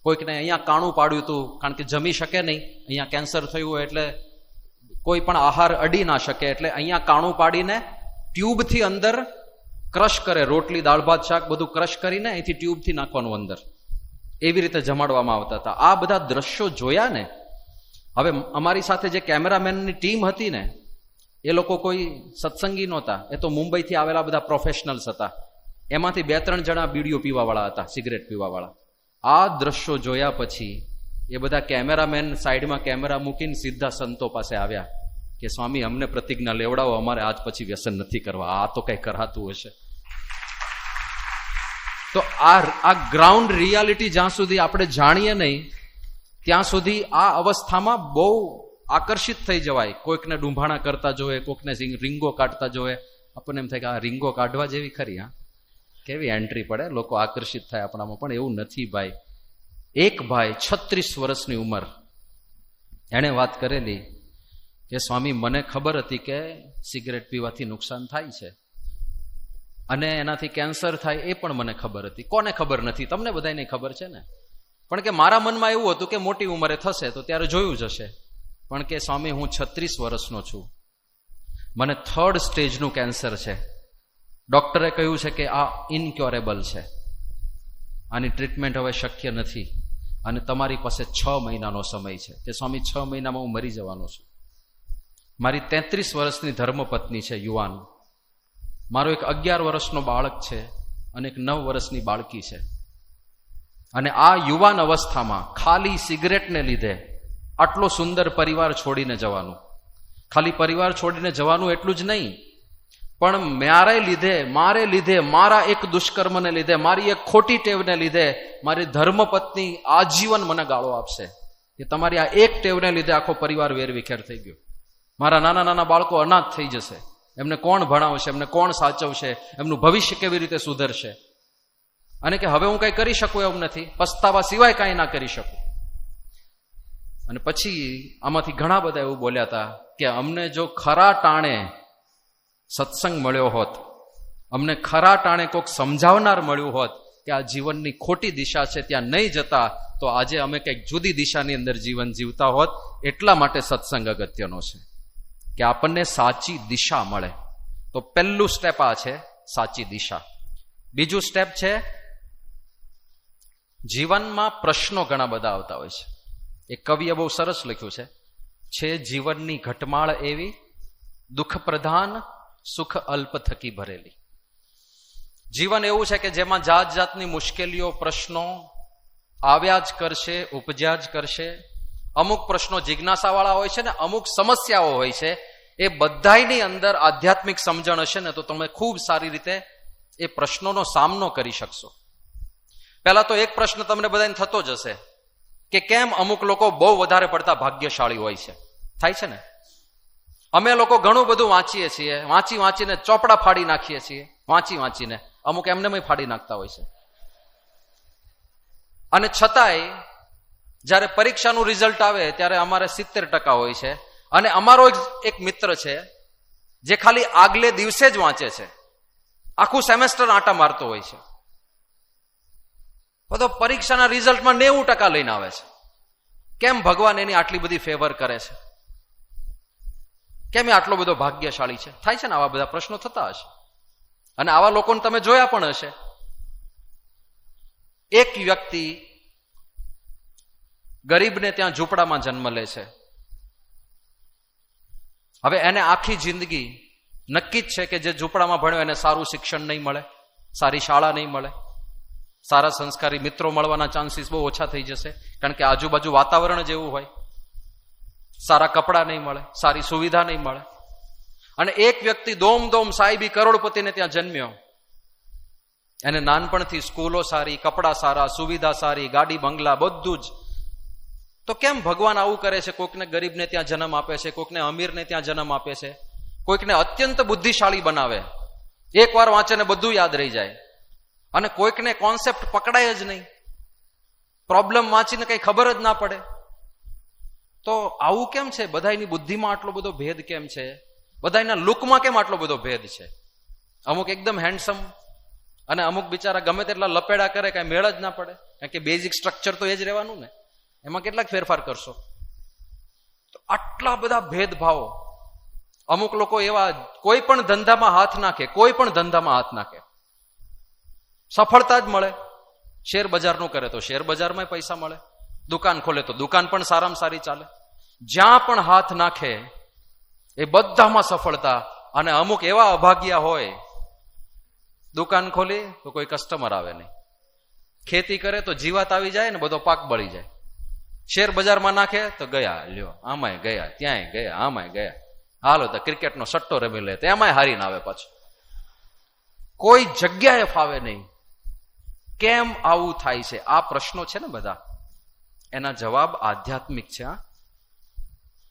[SPEAKER 1] કોઈકને અહીંયા કાણું પાડ્યું હતું, કારણ કે જમી શકે નહીં, અહીંયા કેન્સર થયું હોય એટલે કોઈ પણ આહાર અડી ના શકે, એટલે અહીંયા કાણું પાડીને ટ્યુબથી અંદર ક્રશ કરે, રોટલી દાળ ભાત શાક બધું ક્રશ કરીને અહીંથી ટ્યુબથી નાખવાનું અંદર, એવી રીતે જમાડવામાં આવતા હતા. આ બધા દ્રશ્યો જોયા ને. હવે અમારી સાથે જે કેમેરામેનની ટીમ હતી ને, એ લોકો કોઈ સત્સંગી નહોતા, એ તો મુંબઈથી આવેલા બધા પ્રોફેશનલ્સ હતા. એમાંથી 2-3 જણા બીડીઓ પીવાવાળા હતા, સિગરેટ પીવાવાળા. આ દ્રશ્યો જોયા પછી એ બધા કેમેરામેન સાઈડમાં કેમેરા મૂકીને સીધા સંતો પાસે આવ્યા કે સ્વામી અમને પ્રતિજ્ઞા લેવડાવો, અમારે આજ પછી વ્યસન નથી કરવા, આ તો કઈ કરાતું હશે. તો આ ગ્રાઉન્ડ રિયાલિટી જ્યાં સુધી આપણે જાણીએ નહીં ત્યાં સુધી આ અવસ્થામાં બહુ આકર્ષિત થઈ જવાય. કોઈકને ડુંભાણા કરતા જોવે, કોઈકને રીંગો કાઢતા જોવે, આપણને એમ થાય કે આ રીંગો કાઢવા જેવી ખરી, હા કેવી એન્ટ્રી પડે, લોકો આકર્ષિત થાય આપણામાં. પણ એવું નથી ભાઈ. એક ભાઈ 36 વર્ષની ઉંમર, એણે વાત કરેલી કે સ્વામી મને ખબર હતી કે સિગરેટ પીવાથી નુકસાન થાય છે અને એનાથી કેન્સર થાય, એ પણ મને ખબર હતી. કોને ખબર નથી? તમને બધાને ખબર છે ને. પણ કે મારા મનમાં એવું હતું કે મોટી ઉંમરે થશે તો ત્યારે જોયું જશે. પણ કે સ્વામી હું 36 વર્ષનો છું, મને 3rd સ્ટેજનું કેન્સર છે. ડોક્ટરે કહ્યું છે કે આ ઇનક્યોરેબલ છે, આની ટ્રીટમેન્ટ હવે શક્ય નથી અને તમારી પાસે 6 મહિનાનો સમય છે. કે સ્વામી 6 મહિનામાં હું મરી જવાનો છું. મારી 33 વર્ષની ધર્મપત્ની છે, યુવાન. મારો એક 11 વર્ષનો બાળક છે અને એક 9 વર્ષની બાળકી છે. અને આ યુવાન અવસ્થામાં ખાલી સિગરેટને લીધે આટલો સુંદર પરિવાર છોડીને જવાનું. ખાલી પરિવાર છોડીને જવાનું એટલું જ નહીં, પણ મારે લીધે, મારા એક દુષ્કર્મને લીધે, મારી એક ખોટી ટેવને લીધે મારી ધર્મપત્ની આજીવન મને ગાળો આપશે કે તમારી આ એક ટેવને લીધે આખો પરિવાર વેરવિખેર થઈ ગયો. મારા નાના નાના બાળકો અનાથ થઈ જશે, એમને કોણ ભણાવશે, એમને કોણ સાચવશે, એમનું ભવિષ્ય કેવી રીતે સુધરશે. અને કે હવે હું કઈ કરી શકું એમ નથી, પસ્તાવા સિવાય કાંઈ ના કરી શકું. અને પછી આમાંથી ઘણા બધા એવું બોલ્યા હતા કે અમને જો ખરા ટાણે સત્સંગ મળ્યો હોત, અમને ખરા ટાણે કોઈક સમજાવનાર મળ્યું હોત કે આ જીવનની ખોટી દિશા છે, ત્યાં નહીં જતા તો આજે અમે કંઈક જુદી દિશાની અંદર જીવન જીવતા હોત. એટલા માટે સત્સંગ અગત્યનો છે કે આપણને સાચી દિશા મળે. તો પહેલું સ્ટેપ આ છે, સાચી દિશા. બીજું સ્ટેપ છે, જીવનમાં પ્રશ્નો ઘણા બધા આવતા હોય છે. એક કવિએ બહુ સરસ લખ્યું છે જીવનની ઘટમાળ એવી, દુઃખ પ્રધાન, સુખ અલ્પ થકી ભરેલી. જીવન એવું છે કે જેમાં જાત જાતની મુશ્કેલીઓ, પ્રશ્નો આવ્યા જ કરશે, ઉપજ્યા જ કરશે. અમુક પ્રશ્નો જિજ્ઞાસાવાળા હોય છે ને અમુક સમસ્યાઓ હોય છે. એ બધાની અંદર આધ્યાત્મિક સમજણ હશે ને તો તમે ખૂબ સારી રીતે એ પ્રશ્નોનો સામનો કરી શકશો. પહેલા તો એક પ્રશ્ન તમને બધાને થતો જ હશે કે કેમ અમુક લોકો બહુ વધારે પડતા ભાગ્યશાળી હોય છે. થાય છે ને. અમે લોકો ઘણું બધું વાંચીએ છીએ, વાંચીને ચોપડા ફાડી નાખીએ છીએ, વાંચીને અમુક એમને ફાડી નાખતા હોય છે. અને છતાંય જ્યારે પરીક્ષાનું રિઝલ્ટ આવે ત્યારે અમારે 70% હોય છે. અને અમારો એક મિત્ર છે જે ખાલી આગલે દિવસે જ વાંચે છે, આખું સેમેસ્ટર આંટા મારતો હોય છે, બધો પરીક્ષાના રિઝલ્ટમાં 90% લઈને આવે છે. કેમ ભગવાન એની આટલી બધી ફેવર કરે છે? કેમ એ આટલો બધો ભાગ્યશાળી છે? થાય છે ને, આવા બધા પ્રશ્નો થતા હશે. અને આવા લોકોને તમે જોયા પણ હશે. એક વ્યક્તિ ગરીબને ત્યાં ઝૂંપડામાં જન્મ લે છે. હવે એને આખી જિંદગી નક્કી જ છે કે જે ઝૂંપડામાં ભણ્યો એને સારું શિક્ષણ નહીં મળે, સારી શાળા નહીં મળે, સારા સંસ્કારી મિત્રો મળવાના ચાન્સીસ બહુ ઓછા થઈ જશે, કારણ કે આજુબાજુ વાતાવરણ જ એવું હોય. સારા કપડાં નહીં મળે, સારી સુવિધા નહીં મળે. અને એક વ્યક્તિ દોમ સાહેબી કરોડપતિને ત્યાં જન્મ્યો. એને નાનપણથી સ્કૂલો સારી, કપડાં સારા, સુવિધા સારી, ગાડી બંગલા બધું જ. તો કેમ ભગવાન આવું કરે છે? કોઈકને ગરીબને ત્યાં જન્મ આપે છે, કોઈકને અમીરને ત્યાં જન્મ આપે છે, કોઈકને અત્યંત બુદ્ધિશાળી બનાવે, એકવાર વાંચે ને બધું યાદ રહી જાય, અને કોઈકને કોન્સેપ્ટ પકડાય જ નહીં, પ્રોબ્લેમ વાંચીને કઈ ખબર જ ના પડે. તો આવું કેમ છે? બધાની બુદ્ધિમાં આટલો બધો ભેદ કેમ છે? બધાના લુકમાં કેમ આટલો બધો ભેદ છે? અમુક એકદમ હેન્ડસમ, અને અમુક બિચારા ગમે તેટલા લપેડા કરે કઈ મેળ જ ના પડે, કારણ કે બેઝિક સ્ટ્રક્ચર તો એ જ રહેવાનું ને, એમાં કેટલાક ફેરફાર કરશો. તો આટલા બધા ભેદભાવો. અમુક લોકો એવા કોઈ પણ ધંધામાં હાથ નાખે, કોઈ પણ ધંધામાં હાથ નાખે, સફળતા જ મળે. શેર બજારનું કરે તો શેર બજારમાં પૈસા મળે, દુકાન ખોલે તો દુકાન પણ સારામાં સારી ચાલે. જ્યાં પણ હાથ નાખે એ બધામાં સફળતા. અને અમુક એવા અભાગ્યા હોય, દુકાન ખોલી તો કોઈ કસ્ટમર આવે નહીં, ખેતી કરે તો જીવાત આવી જાય ને બધો પાક બળી જાય, શેર બજારમાં નાખે તો ગયા, લ્યો આમાંય ગયા, ત્યાંય ગયા, આમાંય ગયા, હાલો તો ક્રિકેટનો સટ્ટો રમી લે તો એમાંય હારીને આવે પાછું. કોઈ જગ્યાએ ફાવે નહીં. કેમ આવું થાય છે? આ પ્રશ્નો છે ને બધા, એના જવાબ આધ્યાત્મિક છે.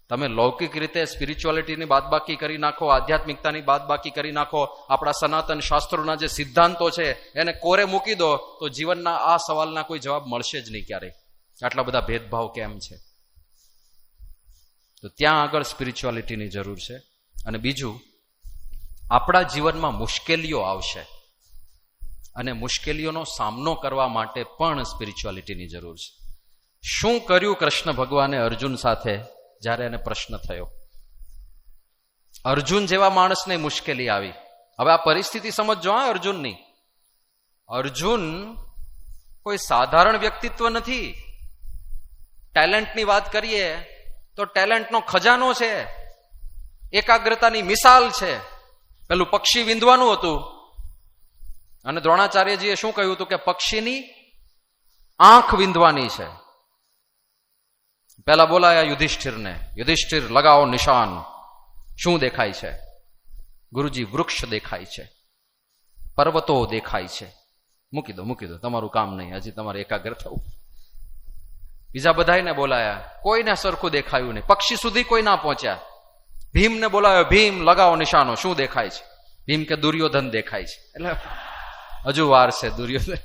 [SPEAKER 1] તમે લૌકિક રીતે સ્પિરિચ્યુઆલિટીની બાદબાકી કરી નાખો, આધ્યાત્મિકતાની બાદબાકી કરી નાખો, આપણા સનાતન શાસ્ત્રોના જે સિદ્ધાંતો છે એને કોરે મૂકી દો તો જીવનના આ સવાલના કોઈ જવાબ મળશે જ નહીં ક્યારેય. આટલા બધા ભેદભાવ કેમ છે? તો ત્યાં આગળ સ્પિરિચ્યુઆલિટીની જરૂર છે. અને બીજું, આપણા જીવનમાં મુશ્કેલીઓ આવશે અને મુશ્કેલીઓનો સામનો કરવા માટે પણ સ્પિરિચ્યુઆલિટીની જરૂર છે. શું કર્યું કૃષ્ણ ભગવાને અર્જુન સાથે જ્યારે એને પ્રશ્ન થયો? અર્જુન જેવા માણસને મુશ્કેલી આવી. હવે આ પરિસ્થિતિ સમજો હા અર્જુનની. અર્જુન કોઈ સાધારણ વ્યક્તિત્વ નથી. ટેલેન્ટની વાત કરીએ તો ટેલેન્ટનો ખજાનો છે, એકાગ્રતાની મિસાલ છે. પેલું પક્ષી વિંધવાનું હતું અને દ્રોણાચાર્યજીએ શું કહ્યું હતું કે પક્ષીની આંખ વિંધવાની છે. પેલા બોલાયા યુધિષ્ઠિરને, યુધિષ્ઠિર લગાવો નિશાન. શું દેખાય છે? ગુરુજી વૃક્ષ દેખાય છે, પર્વતો દેખાય છે. મૂકી દો, તમારું કામ નહીં, હજી તમારે એકાગ્ર થવું. બીજા બધાને બોલાયા, કોઈને સરખું દેખાયું નહીં, પક્ષી સુધી કોઈ ના પહોંચ્યા. ભીમને બોલાયો, ભીમ લગાવો નિશાનો. શું દેખાય છે? ભીમ કે દુર્યોધન દેખાય છે. એટલે હજુ વાર છે દુર્યોધન.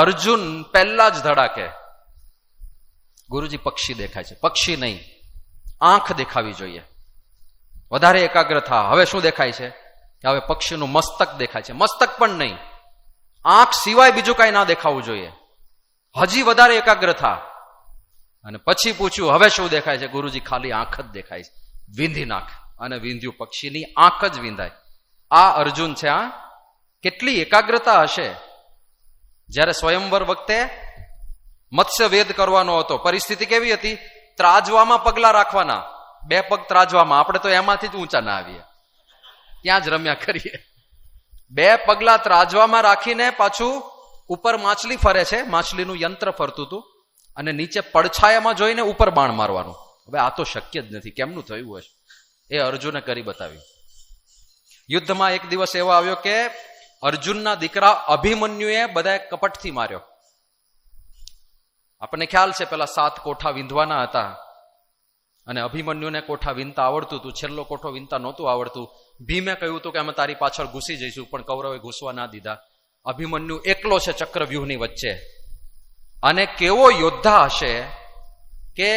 [SPEAKER 1] અર્જુન પહેલા જ ધડાકે, ગુરુજી પક્ષી દેખાય છે. પક્ષી નહીં, આંખ દેખાવી જોઈએ, વધારે એકાગ્ર થા. હવે શું દેખાય છે? હવે પક્ષીનું મસ્તક દેખાય છે. મસ્તક પણ નહીં, આંખ સિવાય બીજું કઈ ના દેખાવું જોઈએ. હજી વધારે એકાગ્ર થા. અને પછી પૂછ્યું હવે શું દેખાય છે? ગુરુજી ખાલી આંખ જ દેખાય છે. વિંધી નાખ. અને વિંધ્યું, પક્ષીની આંખ જ વિંધાય. આ અર્જુન છે. આ કેટલી એકાગ્રતા હશે! જ્યારે સ્વયંવર વખતે મત્સ્ય વેદ કરવાનો હતો, પરિસ્થિતિ કેવી હતી? ત્રાજવામાં પગલા રાખવાના, 2 પગ ત્રાજવામાં. આપણે તો એમાંથી જ ઊંચા ના આવીએ, ત્યાં જ રમ્યા કરીએ. 2 પગલા ત્રાજવામાં રાખીને પાછું ઉપર માછલી ફરે છે, માછલીનું યંત્ર ફરતું હતું, અને નીચે પડછાયામાં જોઈને ઉપર બાણ મારવાનું. હવે આ તો શક્ય જ નથી. કેમનું થયું હશે? એ અર્જુને કરી બતાવ્યું. યુદ્ધમાં એક દિવસ એવો આવ્યો કે અર્જુનના દીકરા અભિમન્યુએ બધા કપટથી માર્યો. આપણને ખ્યાલ છે પેલા 7 કોઠા વિંધવાના હતા અને અભિમન્યુને કોઠા વિંધતા આવડતું હતું, છેલ્લો કોઠો વિંધતા નહોતું આવડતું. ભીમે કહ્યું હતું કે અમે તારી પાછળ ઘૂસી જઈશું, પણ કૌરવે ઘૂસવા ના દીધા. અભિમન્યુ એકલો છે ચક્રવ્યૂહની વચ્ચે. અને કેવો યોદ્ધા હશે કે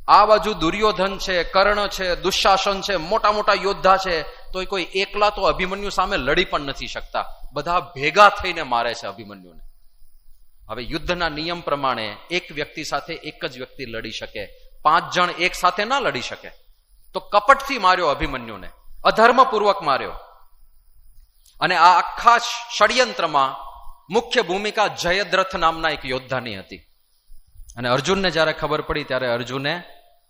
[SPEAKER 1] આ બાજુ દુર્યોધન છે, કર્ણ છે, દુશાસન છે, મોટા મોટા યોદ્ધા છે, તો કોઈ એકલા તો અભિમન્યુ સામે લડી પણ નથી શકતા. બધા ભેગા થઈને મારે છે અભિમન્યુને. હવે યુદ્ધના નિયમ પ્રમાણે એક વ્યક્તિ સાથે એક જ વ્યક્તિ લડી શકે, 5 જણ એક સાથે ના લડી શકે. તો કપટથી માર્યો અભિમન્યુને, અધર્મપૂર્વક માર્યો. અને આ આખા ષડયંત્રમાં મુખ્ય ભૂમિકા જયદ્રથ નામના એક યોદ્ધાની હતી. અને અર્જુનને જ્યારે ખબર પડી ત્યારે અર્જુને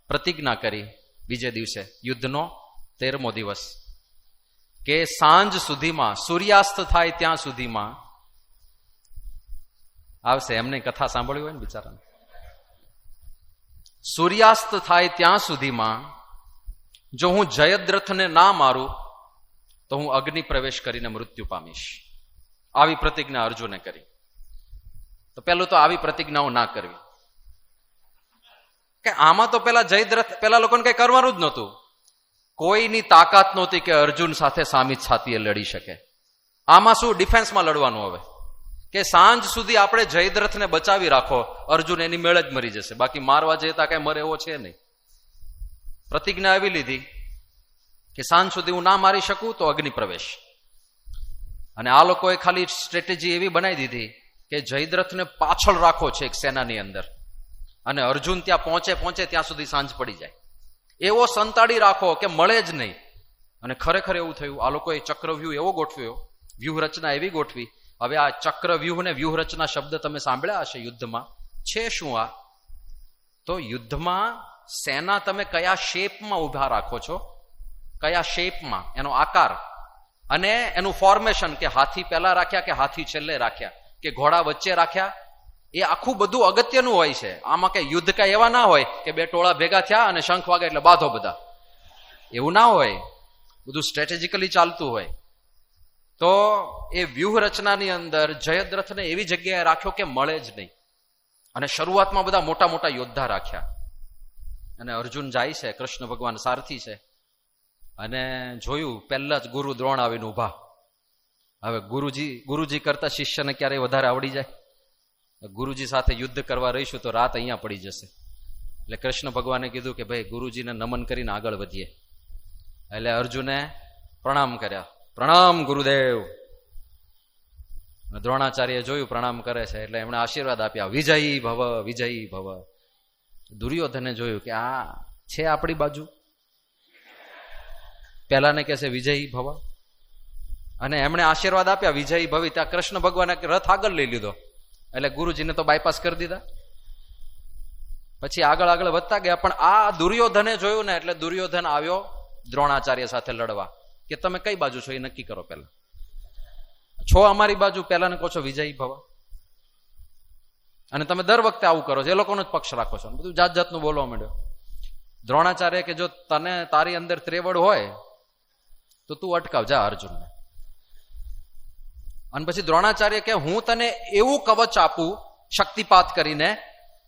[SPEAKER 1] પ્રતિજ્ઞા કરી બીજે દિવસે, યુદ્ધનો 13મો દિવસ, કે સાંજ સુધીમાં, સૂર્યાસ્ત થાય ત્યાં સુધીમાં આવશે. એમને કથા સાંભળ્યું હોય ને બિચારાને. સૂર્યાસ્ત થાય ત્યાં સુધીમાં જો હું જયદ્રથને ના મારું તો હું અગ્નિ પ્રવેશ કરીને મૃત્યુ પામીશ. આવી પ્રતિજ્ઞા અર્જુને કરી. તો પેલું તો આવી પ્રતિજ્ઞાઓ ના કરવી. કે આમાં તો પેલા લોકોને કઈ કરવાનું જ નહોતું. કોઈની તાકાત નહોતી કે અર્જુન સાથે સામી છાતીએ લડી શકે. આમાં શું ડિફેન્સમાં લડવાનું? હવે કે સાંજ સુધી આપણે જયદ્રથને બચાવી રાખો, અર્જુન એની મેળે જ મરી જશે, બાકી મારવા જતા કઈ મરે એવો છે નહીં. પ્રતિજ્ઞા આવી લીધી કે સાંજ સુધી હું ના મારી શકું તો અગ્નિ પ્રવેશ. અને આ લોકોએ ખાલી સ્ટ્રેટેજી એવી બનાવી દીધી કે જયદ્રથને પાછળ રાખો છે એક સેનાની અંદર, અને અર્જુન ત્યાં પહોંચે ત્યાં સુધી સાંજ પડી જાય, એવો સંતાડી રાખો કે મળે જ નહીં. અને ખરેખર એવું થયું. આ લોકોએ ચક્રવ્યૂહ એવો ગોઠવ્યો, વ્યૂહરચના એવી ગોઠવી. હવે આ ચક્રવ્યૂહ ને વ્યૂહરચના શબ્દ તમે સાંભળ્યા હશે યુદ્ધમાં. છે શું આ? તો યુદ્ધમાં સેના તમે કયા શેપમાં ઉભા રાખો છો, કયા શેપમાં, એનો આકાર અને એનું ફોર્મેશન, કે હાથી પહેલા રાખ્યા કે હાથી છેલ્લે રાખ્યા કે ઘોડા વચ્ચે રાખ્યા, એ આખું બધું અગત્યનું હોય છે. આમાં કઈ યુદ્ધ કઈ એવા ના હોય કે બે ટોળા ભેગા થયા અને શંખ વાગે એટલે બાંધો બધા, એવું ના હોય. બધું સ્ટ્રેટેજિકલી ચાલતું હોય. તો એ વ્યૂહ રચનાની અંદર જયદ્રથને એવી જગ્યાએ રાખ્યો કે મળે જ નહીં. અને શરૂઆતમાં બધા મોટા મોટા યોદ્ધા રાખ્યા. અને અર્જુન જાય છે, કૃષ્ણ ભગવાન સારથી છે, અને જોયું પહેલા જ ગુરુ દ્રોણ આવીને ઉભા. હવે ગુરુજી કરતા શિષ્યને ક્યારેય વધારે આવડી જાય? ગુરુજી સાથે યુદ્ધ કરવા રહીશું તો રાત અહીંયા પડી જશે. એટલે કૃષ્ણ ભગવાને કીધું કે ભાઈ ગુરુજીને નમન કરીને આગળ વધીએ. એટલે અર્જુને પ્રણામ કર્યા. પ્રણામ ગુરુદેવ. દ્રોણાચાર્ય જોયું પ્રણામ કરે છે એટલે એમણે આશીર્વાદ આપ્યા, વિજયી ભવ, વિજયી ભવ. દુર્યોધને જોયું કે આ છે આપણી બાજુ, પેલાને કહે છે વિજયી ભવ, અને એમણે આશીર્વાદ આપ્યા વિજયી ભવી. ત્યાં કૃષ્ણ ભગવાને રથ આગળ લઈ લીધો, એટલે ગુરુજીને તો બાયપાસ કરી દીધા. પછી આગળ વધતા ગયા. પણ આ દુર્યોધને જોયું ને એટલે દુર્યોધન આવ્યો દ્રોણાચાર્ય સાથે લડવા, કે તમે કઈ બાજુ છો એ નક્કી કરો. પેલા છો અમારી બાજુ, પેલાને કહો છો વિજયી ભવ, અને તમે દર વખતે આવું કરો છો, એ લોકોનો જ પક્ષ રાખો છો, બધું જાત જાતનું બોલવા માંડ્યો. દ્રોણાચાર્ય કે જો તને તારી અંદર ત્રેવડ હોય તો તું અટકાવ, જા અર્જુનને. અને પછી દ્રોણાચાર્ય કે હું તને એવું કવચ આપું શક્તિપાત કરીને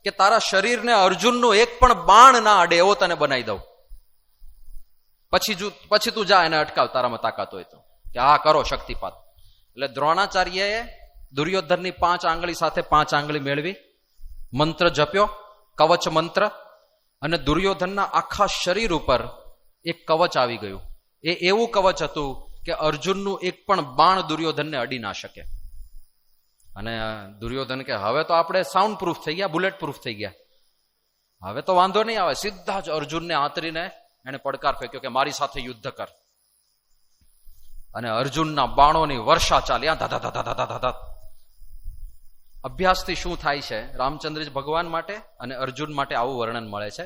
[SPEAKER 1] કે તારા શરીરને અર્જુનનું એક પણ બાણ ના અડે એવો તને બનાવી દઉં. પછી તું જા એને અટકાવ, તારામાં તાકાત હોય તો. કે હા કરો શક્તિપાત. એટલે દ્રોણાચાર્યએ દુર્યોધનની 5 આંગળી સાથે 5 આંગળી મેળવી, મંત્ર જપ્યો, કવચ મંત્ર, અને દુર્યોધનના આખા શરીર ઉપર એક કવચ આવી ગયું. એ એવું કવચ હતું કે અર્જુનનું એક પણ બાણ દુર્યોધનને અડી ના શકે. અને દુર્યોધન કે હવે તો આપણે સાઉન્ડ પ્રૂફ થઈ ગયા, બુલેટ પ્રૂફ થઈ ગયા, હવે તો વાંધો નહીં આવે. સીધા જ અર્જુનને આંતરીને એને પડકાર ફેંક્યો કે મારી સાથે યુદ્ધ કર. અને અર્જુનના બાણોની વર્ષા ચાલ્યા, ધાધા ધાધા ધાધા ધાધા. અભ્યાસથી શું થાય છે, રામચંદ્રજી ભગવાન માટે અને અર્જુન માટે આવું વર્ણન મળે છે.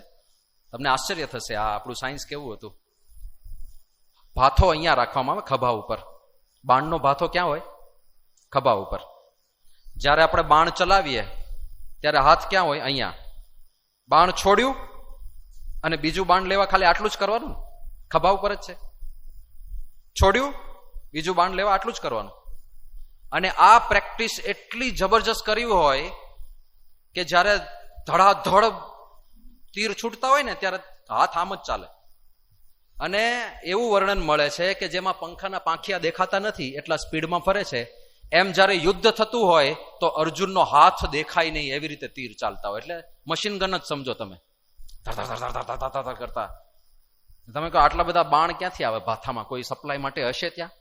[SPEAKER 1] તમને આશ્ચર્ય થશે આ આપણું સાયન્સ કેવું હતું. ભાથો અહીંયા રાખવામાં આવે ખભા ઉપર. બાણનો ભાથો ક્યાં હોય? ખભા ઉપર. જ્યારે આપણે બાણ ચલાવીએ ત્યારે હાથ ક્યાં હોય? અહીંયા. બાણ છોડ્યું અને બીજું બાણ લેવા ખાલી આટલું જ કરવાનું, ખભા ઉપર જ છે. છોડ્યું, બીજું બાણ લેવા આટલું જ કરવાનું. અને આ પ્રેક્ટિસ એટલી જબરજસ્ત કરી હોય કે જ્યારે ધડાધડ તીર છૂટતા હોય ને ત્યારે હાથ આમ જ ચાલે. અને એવું વર્ણન મળે છે કે જેમાં પંખાના પાંખિયા દેખાતા નથી એટલા સ્પીડમાં ફરે છે, એમ જ્યારે યુદ્ધ થતું હોય તો અર્જુનનો હાથ દેખાય નહીં એવી રીતે તીર ચાલતા હોય. એટલે મશીન ગન જ સમજો તમે, કરતા. તમે કહો આટલા બધા બાણ ક્યાંથી આવે ભાથામાં? કોઈ સપ્લાય માટે હશે ત્યાં?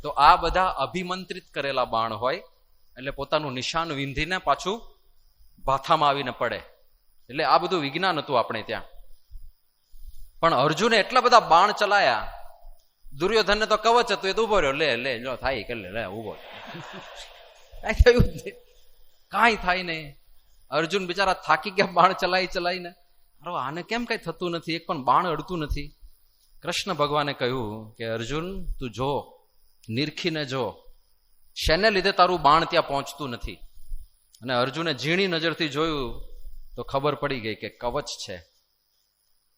[SPEAKER 1] તો આ બધા અભિમંત્રિત કરેલા બાણ હોય, એટલે પોતાનું નિશાન વિંધીને પાછું ભાથામાં આવીને પડે. એટલે આ બધું વિજ્ઞાન હતું આપણે ત્યાં. પણ અર્જુને એટલા બધા બાણ ચલાયા, દુર્યોધનને તો કવચ હતું, એ તો ઉભો રહ્યો, લે જો થાય કે લે ઉભો. કઈ થયું જ નહીં, કાંઈ થાય નહીં. અર્જુન બિચારા થાકી ગયા બાણ ચલાવીને. અરે આને કેમ કઈ થતું નથી, એક પણ બાણ અડતું નથી. કૃષ્ણ ભગવાને કહ્યું કે અર્જુન તું જો, નિરખીને જો, શેને લીધે તારું બાણ ત્યાં પહોંચતું નથી. અને અર્જુને ઝીણી નજરથી જોયું તો ખબર પડી ગઈ કે કવચ છે.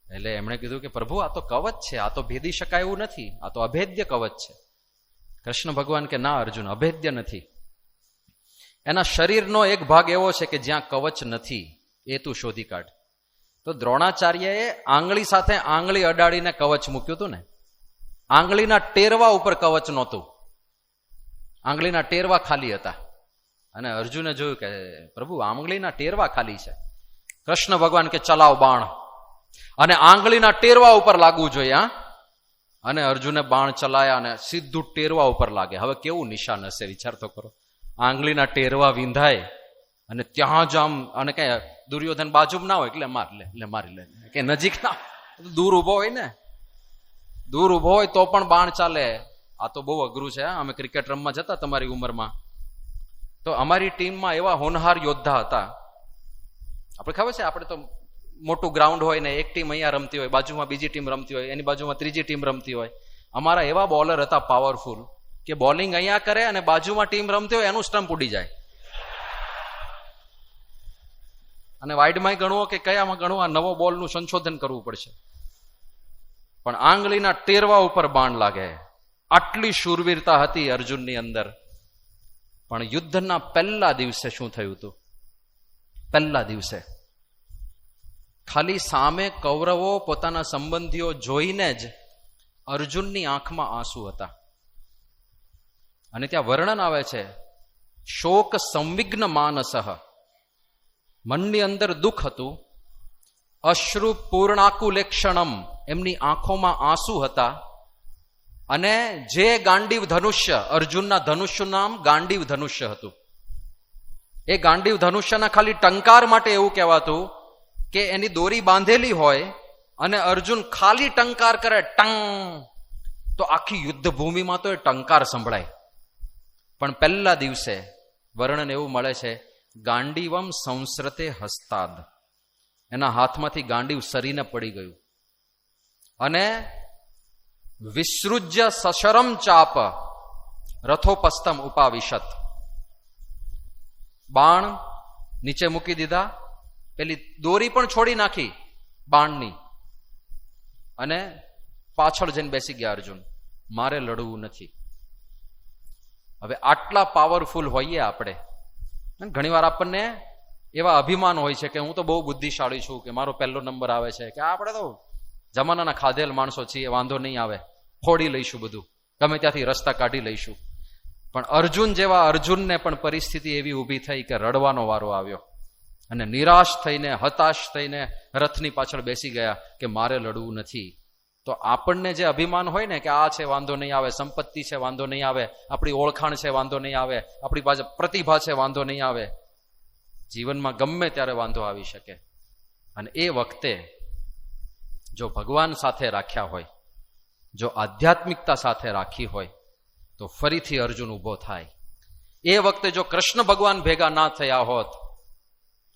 [SPEAKER 1] એટલે એમણે કીધું કે પ્રભુ આ તો કવચ છે, આ તો ભેદી શકાય એવું નથી, આ તો અભેદ્ય કવચ છે. કૃષ્ણ ભગવાન કે ના અર્જુન, અભેદ્ય નથી. એના શરીરનો એક ભાગ એવો છે કે જ્યાં કવચ નથી, એ તું શોધી કાઢ. તો દ્રોણાચાર્યએ આંગળી સાથે આંગળી અડાડીને કવચ મૂક્યું હતું ને. આંગળીના ટેરવા ઉપર કવચ નહોતું, આંગળીના ટેરવા ખાલી હતા. અને અર્જુને જોયું કે પ્રભુ આંગળીના ટેરવા ખાલી છે. કૃષ્ણ ભગવાન કે ચલાવ બાણ, અને આંગળીના ટેરવા ઉપર લાગવું જોઈએ. હા, અને અર્જુને બાણ ચલાયા અને સીધું ટેરવા ઉપર લાગે. હવે કેવું નિશાન હશે વિચાર તો કરો. આંગળીના ટેરવા વિંધાય અને ત્યાં જ આમ, અને કઈ દુર્યોધન બાજુ ના હોય એટલે મારી લે કે નજીક ના, દૂર ઉભો હોય ને, દૂર ઉભો હોય તો પણ બાણ ચાલે. આ તો બહુ અઘરું છે. અમે ક્રિકેટ રમવા જતા તમારી ઉંમરમાં, તો અમારી ટીમમાં એવા હોનહાર યોદ્ધા હતા. આપણે ખબર છે, આપણે તો મોટું ગ્રાઉન્ડ હોય ને એક ટીમ અહીંયા રમતી હોય, બાજુમાં બીજી ટીમ રમતી હોય, એની બાજુમાં ત્રીજી ટીમ રમતી હોય. અમારા એવા બોલર હતા પાવરફુલ કે બોલિંગ અહીંયા કરે અને બાજુમાં ટીમ રમતી હોય એનું સ્ટમ્પ ઉડી જાય. અને વાઇડમાં ગણવો કે કયામાં ગણવો, આ નવો બોલનું સંશોધન કરવું પડશે. પણ આંગળીના ટેરવા ઉપર બાણ લાગે. આટલી શૂરવીરતા હતી અર્જુનની અંદર. પણ યુદ્ધના પહેલા દિવસે શું થયું હતું? પહેલા દિવસે ખાલી સામે કૌરવો પોતાના સંબંધીઓ જોઈને જ અર્જુનની આંખમાં આંસુ હતા. અને ત્યાં વર્ણન આવે છે, શોક સંવિઘ્ન માનસઃ, મનની અંદર દુઃખ હતું. અશ્રુ પૂર્ણાકુલેક્ષણમ, એમની આંખોમાં આંસુ હતા. અને જે ગાંડીવ ધનુષ્ય, અર્જુનના ધનુષ્યનું નામ ગાંડીવ ધનુષ્ય હતું. એ ગાંડીવ ધનુષ્યના ખાલી ટંકાર માટે એવું કહેવાતું કે એની દોરી બાંધેલી હોય અને અર્જુન ખાલી ટંકાર કરે, ટંગ, તો આખી યુદ્ધ ભૂમિમાં તો એ ટંકાર સંભળાય. પણ પહેલા દિવસે વર્ણન એવું મળે છે, ગાંડીવમ સંસ્રતે હસ્તાદ, એના હાથમાંથી ગાંડીવ સરીને પડી ગયું. અને વિસૃજ્ય સશરમ ચાપ રથોપસ્તમ ઉપાવિશત, બાણ નીચે મૂકી દીધા, પેલી દોરી પણ છોડી નાખી બાણની, અને પાછળ જઈને બેસી ગયા અર્જુન, મારે લડવું નથી. હવે આટલા પાવરફુલ હોઈએ આપણે, ઘણી વાર આપણને એવા અભિમાન હોય છે કે હું તો બહુ બુદ્ધિશાળી છું, કે મારો પહેલો નંબર આવે છે, કે આપણે તો જમાનાના ખાધેલ માણસો છીએ, વાંધો નહીં આવે, ફોડી લઈશું બધું, ગમે ત્યાંથી રસ્તા કાઢી લઈશું. પણ અર્જુન જેવા અર્જુનને પણ પરિસ્થિતિ એવી ઊભી થઈ કે રડવાનો વારો આવ્યો, અને નિરાશ થઈને, હતાશ થઈને રથની પાછળ બેસી ગયા કે મારે લડવું નથી. તો આપણને જે અભિમાન હોય ને કે આ છે વાંધો નહીં આવે, સંપત્તિ છે વાંધો નહીં આવે, આપણી ઓળખાણ છે વાંધો નહીં આવે, આપણી પાસે પ્રતિભા છે વાંધો નહીં આવે, જીવનમાં ગમે ત્યારે વાંધો આવી શકે. અને એ વખતે જો ભગવાન સાથે રાખ્યા હોય, જો આધ્યાત્મિકતા સાથે રાખી હોય, તો ફરીથી અર્જુન ઉભો થાય. એ વખતે જો કૃષ્ણ ભગવાન ભેગા ના થયા હોત,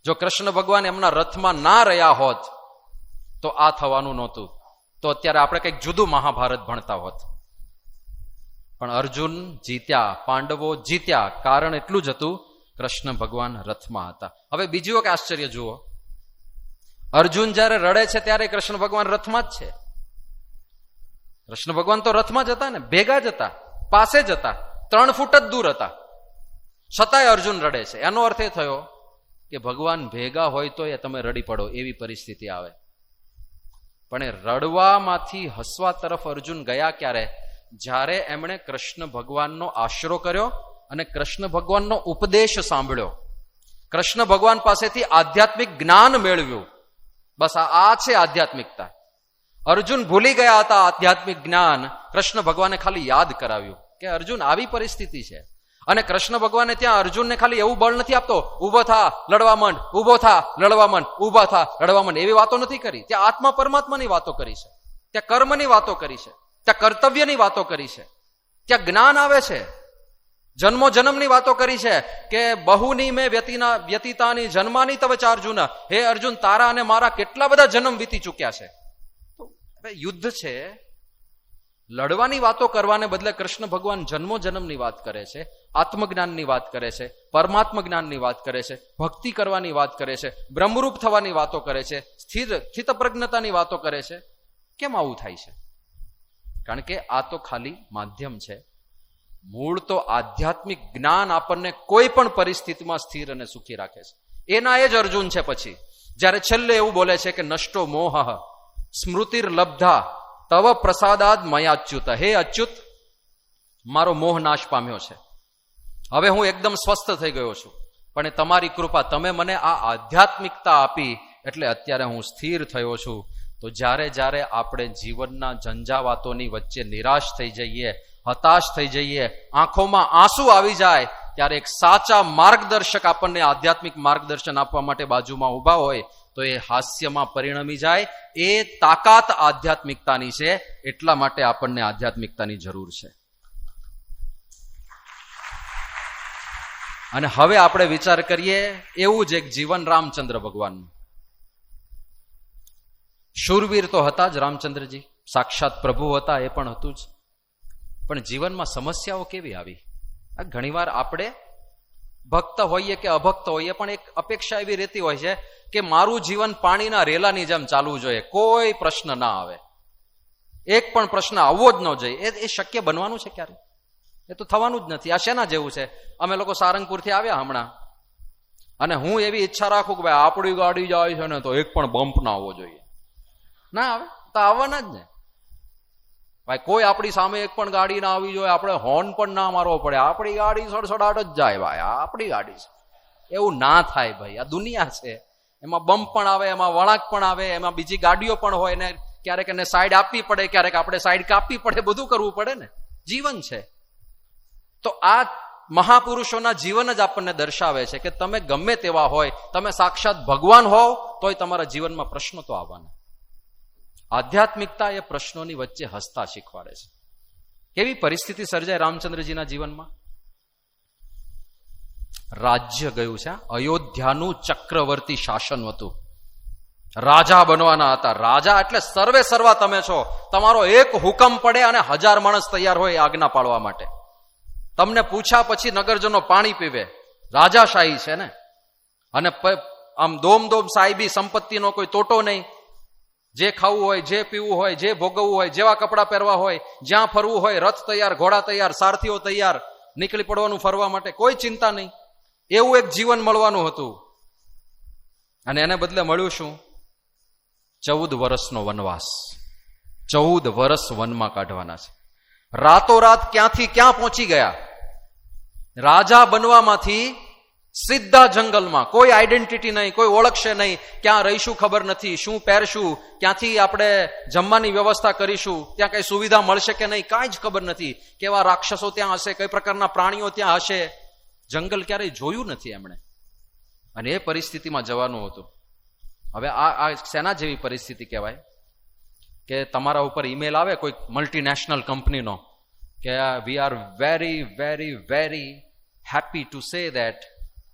[SPEAKER 1] જો કૃષ્ણ ભગવાન એમના રથમાં ના રહ્યા હોત, તો આ થવાનું નહોતું. તો અત્યારે આપણે કંઈક જુદું મહાભારત ભણતા હોત. પણ અર્જુન જીત્યા, પાંડવો જીત્યા, કારણ એટલું જ હતું, કૃષ્ણ ભગવાન રથમાં હતા. હવે બીજું એક આશ્ચર્ય જુઓ, અર્જુન જયારે રડે છે ત્યારે કૃષ્ણ ભગવાન રથમાં જ છે. કૃષ્ણ ભગવાન તો રથમાં જ હતા ને, ભેગા જ હતા, પાસે જ હતા, 3 ફૂટ જ દૂર હતા, છતાંય અર્જુન રડે છે. એનો અર્થ એ થયો કે ભગવાન ભેગા હોય તો એ તમે રડી પડો, એવી પરિસ્થિતિ આવે. પણ એ રડવામાંથી હસવા તરફ અર્જુન ગયા ક્યારે? જ્યારે એમણે કૃષ્ણ ભગવાનનો આશરો કર્યો અને કૃષ્ણ ભગવાનનો ઉપદેશ સાંભળ્યો, કૃષ્ણ ભગવાન પાસેથી આધ્યાત્મિક જ્ઞાન મેળવ્યું. બસ આ છે આધ્યાત્મિકતા. અર્જુન ભૂલી ગયા હતા આધ્યાત્મિક જ્ઞાન, કૃષ્ણ ભગવાને ખાલી યાદ કરાવ્યું કે અર્જુન આવી પરિસ્થિતિ છે. અને કૃષ્ણ ભગવાને ત્યાં અર્જુનને ખાલી એવું બળ નથી આપતો, ઉભો થા લડવા માંડ, ઉભો થા લડવા માંડ, ઉભા થા લડવા માંડ, એવી વાતો નથી કરી. ત્યાં આત્મા પરમાત્માની વાતો કરી છે, ત્યાં કર્મની વાતો કરી છે, ત્યાં કર્તવ્યની વાતો કરી છે, ત્યાં જ્ઞાન આવે છે, જન્મો જન્મની વાતો કરી છે કે બહુની મેં વ્યતીતાની જન્માની તવ ચાર્જુન, હે અર્જુન તારા અને મારા કેટલા બધા જન્મ વીતી ચૂક્યા છે. તો યુદ્ધ છે, લડવાની વાતો કરવાને બદલે કૃષ્ણ ભગવાન જન્મો જન્મની વાત કરે છે, આત્મજ્ઞાનની વાત કરે છે, પરમાત્મ જ્ઞાનની વાત કરે છે, ભક્તિ કરવાની વાત કરે છે, બ્રહ્મરૂપ થવાની વાતો કરે છે, સ્થિત પ્રજ્ઞતાની વાતો કરે છે. કેમ આવું થાય છે? કારણ કે આ તો ખાલી માધ્યમ છે. મૂળ તો આધ્યાત્મિક જ્ઞાન આપણને કોઈ પણ પરિસ્થિતિમાં સ્થિર અને સુખી રાખે છે. એના એ જ અર્જુન છે. પછી જયારે છેલ્લે એવું બોલે છે કે નષ્ટો મોહ સ્મૃતિર લબ્ધા તવ પ્રસાદાદ મયાચ્યુત, હે અચ્યુત મારો મોહ નાશ પામ્યો છે, હવે હું એકદમ સ્વસ્થ થઈ ગયો છું, પણ એ તમારી કૃપા, તમે મને આ આધ્યાત્મિકતા આપી એટલે અત્યારે હું સ્થિર થયો છું. તો તો જ્યારે જ્યારે આપણે જીવનના ઝંઝાવાતોની વચ્ચે નિરાશ થઈ જઈએ, હતાશ થઈ જઈએ, આંખોમાં આંસુ આવી જાય, ત્યારે એક સાચા માર્ગદર્શક આપણને આધ્યાત્મિક માર્ગદર્શન આપવા માટે બાજુમાં ઊભા હોય તો એ હાસ્યમાં પરિણમી જાય. એ તાકાત આધ્યાત્મિકતાની છે. એટલા માટે આપણને આધ્યાત્મિકતાની જરૂર છે. અને હવે આપણે વિચાર કરીએ એવું જ એક જીવન રામચંદ્ર ભગવાનનું. શૂરવીર તો હતા જ રામચંદ્રજી, સાક્ષાત પ્રભુ હતા, એ પણ હતું જ. પણ જીવનમાં સમસ્યાઓ કેવી આવી? ઘણીવાર આપણે ભક્ત હોઈએ કે અભક્ત હોઈએ, પણ એક અપેક્ષા એવી રહેતી હોય છે કે મારું જીવન પાણીના રેલાની જેમ ચાલવું જોઈએ, કોઈ પ્રશ્ન ના આવે, એક પણ પ્રશ્ન આવવો જ ન જોઈએ. એ શક્ય બનવાનું છે ક્યારે? એ તો થવાનું જ નથી. આ શેના જેવું છે? અમે લોકો સારંગપુરથી આવ્યા હમણાં, અને હું એવી ઈચ્છા રાખું કે ભાઈ આપણી ગાડી જાય છે ને તો એક પણ બમ્પ ના આવવો જોઈએ. ના આવે તો આવવાના જ ને ભાઈ. કોઈ આપણી સામે એક પણ ગાડી ના આવી જોઈએ, આપણે હોર્ન પણ ના મારવો પડે, આપણી ગાડી સડસડાટ જ જાય ભાઈ, આપણી ગાડી છે. એવું ના થાય ભાઈ. આ દુનિયા છે, એમાં બમ્પ પણ આવે, એમાં વળાંક પણ આવે, એમાં બીજી ગાડીઓ પણ હોય ને ક્યારેક એને સાઈડ આપવી પડે, ક્યારેક આપણે સાઈડ કાપવી પડે, બધું કરવું પડે ને. જીવન છે. તો આ મહાપુરુષોના જીવન જ આપણને દર્શાવે છે કે તમે ગમે તેવા હોય, તમે સાક્ષાત ભગવાન હોવ તોય તમારા જીવનમાં પ્રશ્નો તો આવવાના. આધ્યાત્મિકતા એ પ્રશ્નોની વચ્ચે હસતા શીખવાડે છે. કેવી પરિસ્થિતિ સર્જાય રામચંદ્રજીના જીવનમાં? રાજ્ય ગયું છે, અયોધ્યાનું ચક્રવર્તી શાસન હતું, રાજા બનવાના હતા. રાજા એટલે સર્વે સર્વા તમે છો. તમારો એક હુકમ પડે અને 1000 માણસ તૈયાર હોય આજ્ઞા પાળવા માટે. તમને પૂછ્યા પછી નગરજનો પાણી પીવે. રાજાશાહી છે ને. અને આમ દોમ સાહેબી સંપત્તિનો કોઈ તોટો નહીં. જે ખાવું હોય, જે પીવું હોય, જે ભોગવવું હોય, જેવા કપડાં પહેરવા હોય, જ્યાં ફરવું હોય, રથ તૈયાર, ઘોડા તૈયાર, સારથીઓ તૈયાર, નીકળી પડવાનું ફરવા માટે, કોઈ ચિંતા નહીં. એવું એક જીવન મળવાનું હતું. અને એને બદલે મળ્યું શું? 14 વર્ષનો વનવાસ. 14 વર્ષ વનમાં કાઢવાના છે. રાતોરાત ક્યાંથી ક્યાં પહોંચી ગયા? રાજા બનવામાંથી સીધા જંગલમાં. કોઈ આઈડેન્ટિટી નહીં, કોઈ ઓળખશે નહીં, ક્યાં રહીશું ખબર નથી, શું પહેરશું, ક્યાંથી આપણે જમવાની વ્યવસ્થા કરીશું, ત્યાં કઈ સુવિધા મળશે કે નહીં, કાંઈ જ ખબર નથી. કેવા રાક્ષસો ત્યાં હશે, કઈ પ્રકારના પ્રાણીઓ ત્યાં હશે, જંગલ ક્યારેય જોયું નથી એમણે. અને એ પરિસ્થિતિમાં જવાનું હતું. હવે આ સેના જેવી પરિસ્થિતિ કહેવાય કે તમારા ઉપર ઈમેલ આવે કોઈ મલ્ટીનેશનલ કંપનીનો કે we are very very very happy to say that,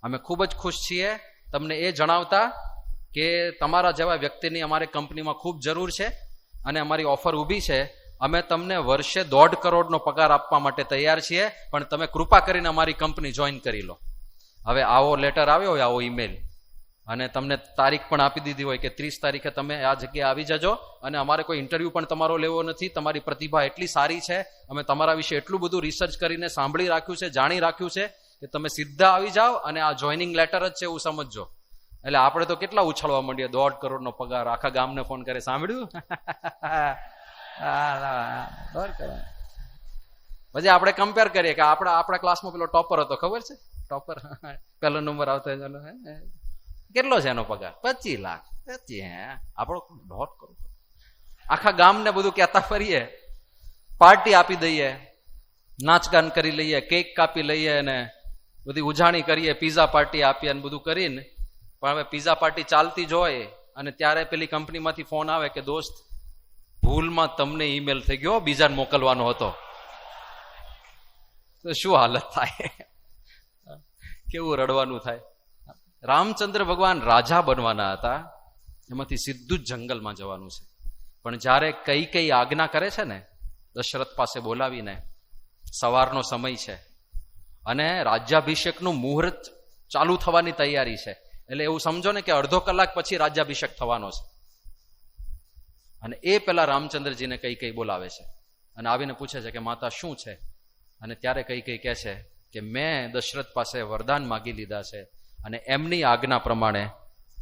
[SPEAKER 1] અમે ખૂબ જ ખુશ છીએ તમને એ જણાવતા કે તમારા જેવા વ્યક્તિની અમારે કંપનીમાં ખૂબ જરૂર છે અને અમારી ઓફર ઊભી છે. અમે તમને વર્ષે 1.5 કરોડનો પગાર આપવા માટે તૈયાર છીએ, પણ તમે કૃપા કરીને અમારી કંપની જોઈન કરી લો. હવે આવો લેટર આવ્યો હોય, આવો ઈમેલ, અને તમને તારીખ પણ આપી દીધી હોય કે 30 તારીખે તમે આ જગ્યાએ આવી જજો, અને અમારે કોઈ ઇન્ટરવ્યુ પણ તમારો લેવો નથી, તમારી પ્રતિભા એટલી સારી છે, અમે તમારા વિશે એટલું બધું રિસર્ચ કરીને સાંભળી રાખ્યું છે, જાણી રાખ્યું છે કે તમે સીધા આવી જાઓ અને આ જોઈનિંગ લેટર જ છે એવું સમજજો. એટલે આપણે તો કેટલા ઉછળવા માંડીએ, 1.5 કરોડનો પગાર, આખા ગામને ફોન કરે, સાંભળ્યું? પછી આપણે કમ્પેર કરીએ કે આપણા ક્લાસમાં પેલો ટોપર હતો, ખબર છે? ટોપર 1લો નંબર આવતો કેટલો છે એનો પગાર? 25 લાખ. 25? આપણો 1.5 કરોડ. આખા ગામને બધું કહેતા ફરીએ, પાર્ટી આપી દઈએ, નાચગાન કરી લઈએ, કેક કાપી લઈએ અને બધી ઉજાણી કરીએ, પીઝા પાર્ટી આપીએ અને બધું કરીને. પણ હવે પીઝા પાર્ટી ચાલતી જ હોય અને ત્યારે પેલી કંપનીમાંથી ફોન આવે કે દોસ્ત ભૂલમાં તમને ઈમેલ થઈ ગયો, બીજાને મોકલવાનો હતો. તો શું હાલત થાય? કેવું રડવાનું થાય? રામચંદ્ર ભગવાન રાજા બનવાના હતા, એમાંથી સીધું જ જંગલમાં જવાનું છે. પણ જ્યારે કઈ આજ્ઞા કરે છે ને, દશરથ પાસે બોલાવીને, સવારનો સમય છે અને રાજ્યાભિષેકનું મુહૂર્ત ચાલુ થવાની તૈયારી છે, એટલે એવું સમજો ને કે અડધો કલાક પછી રાજ્યાભિષેક થવાનો છે. અને એ પેલા રામચંદ્રજીને કઈ બોલાવે છે અને આવીને પૂછે છે કે માતા શું છે? અને ત્યારે કઈ કહે છે કે મેં દશરથ પાસે વરદાન માગી લીધા છે અને એમની આજ્ઞા પ્રમાણે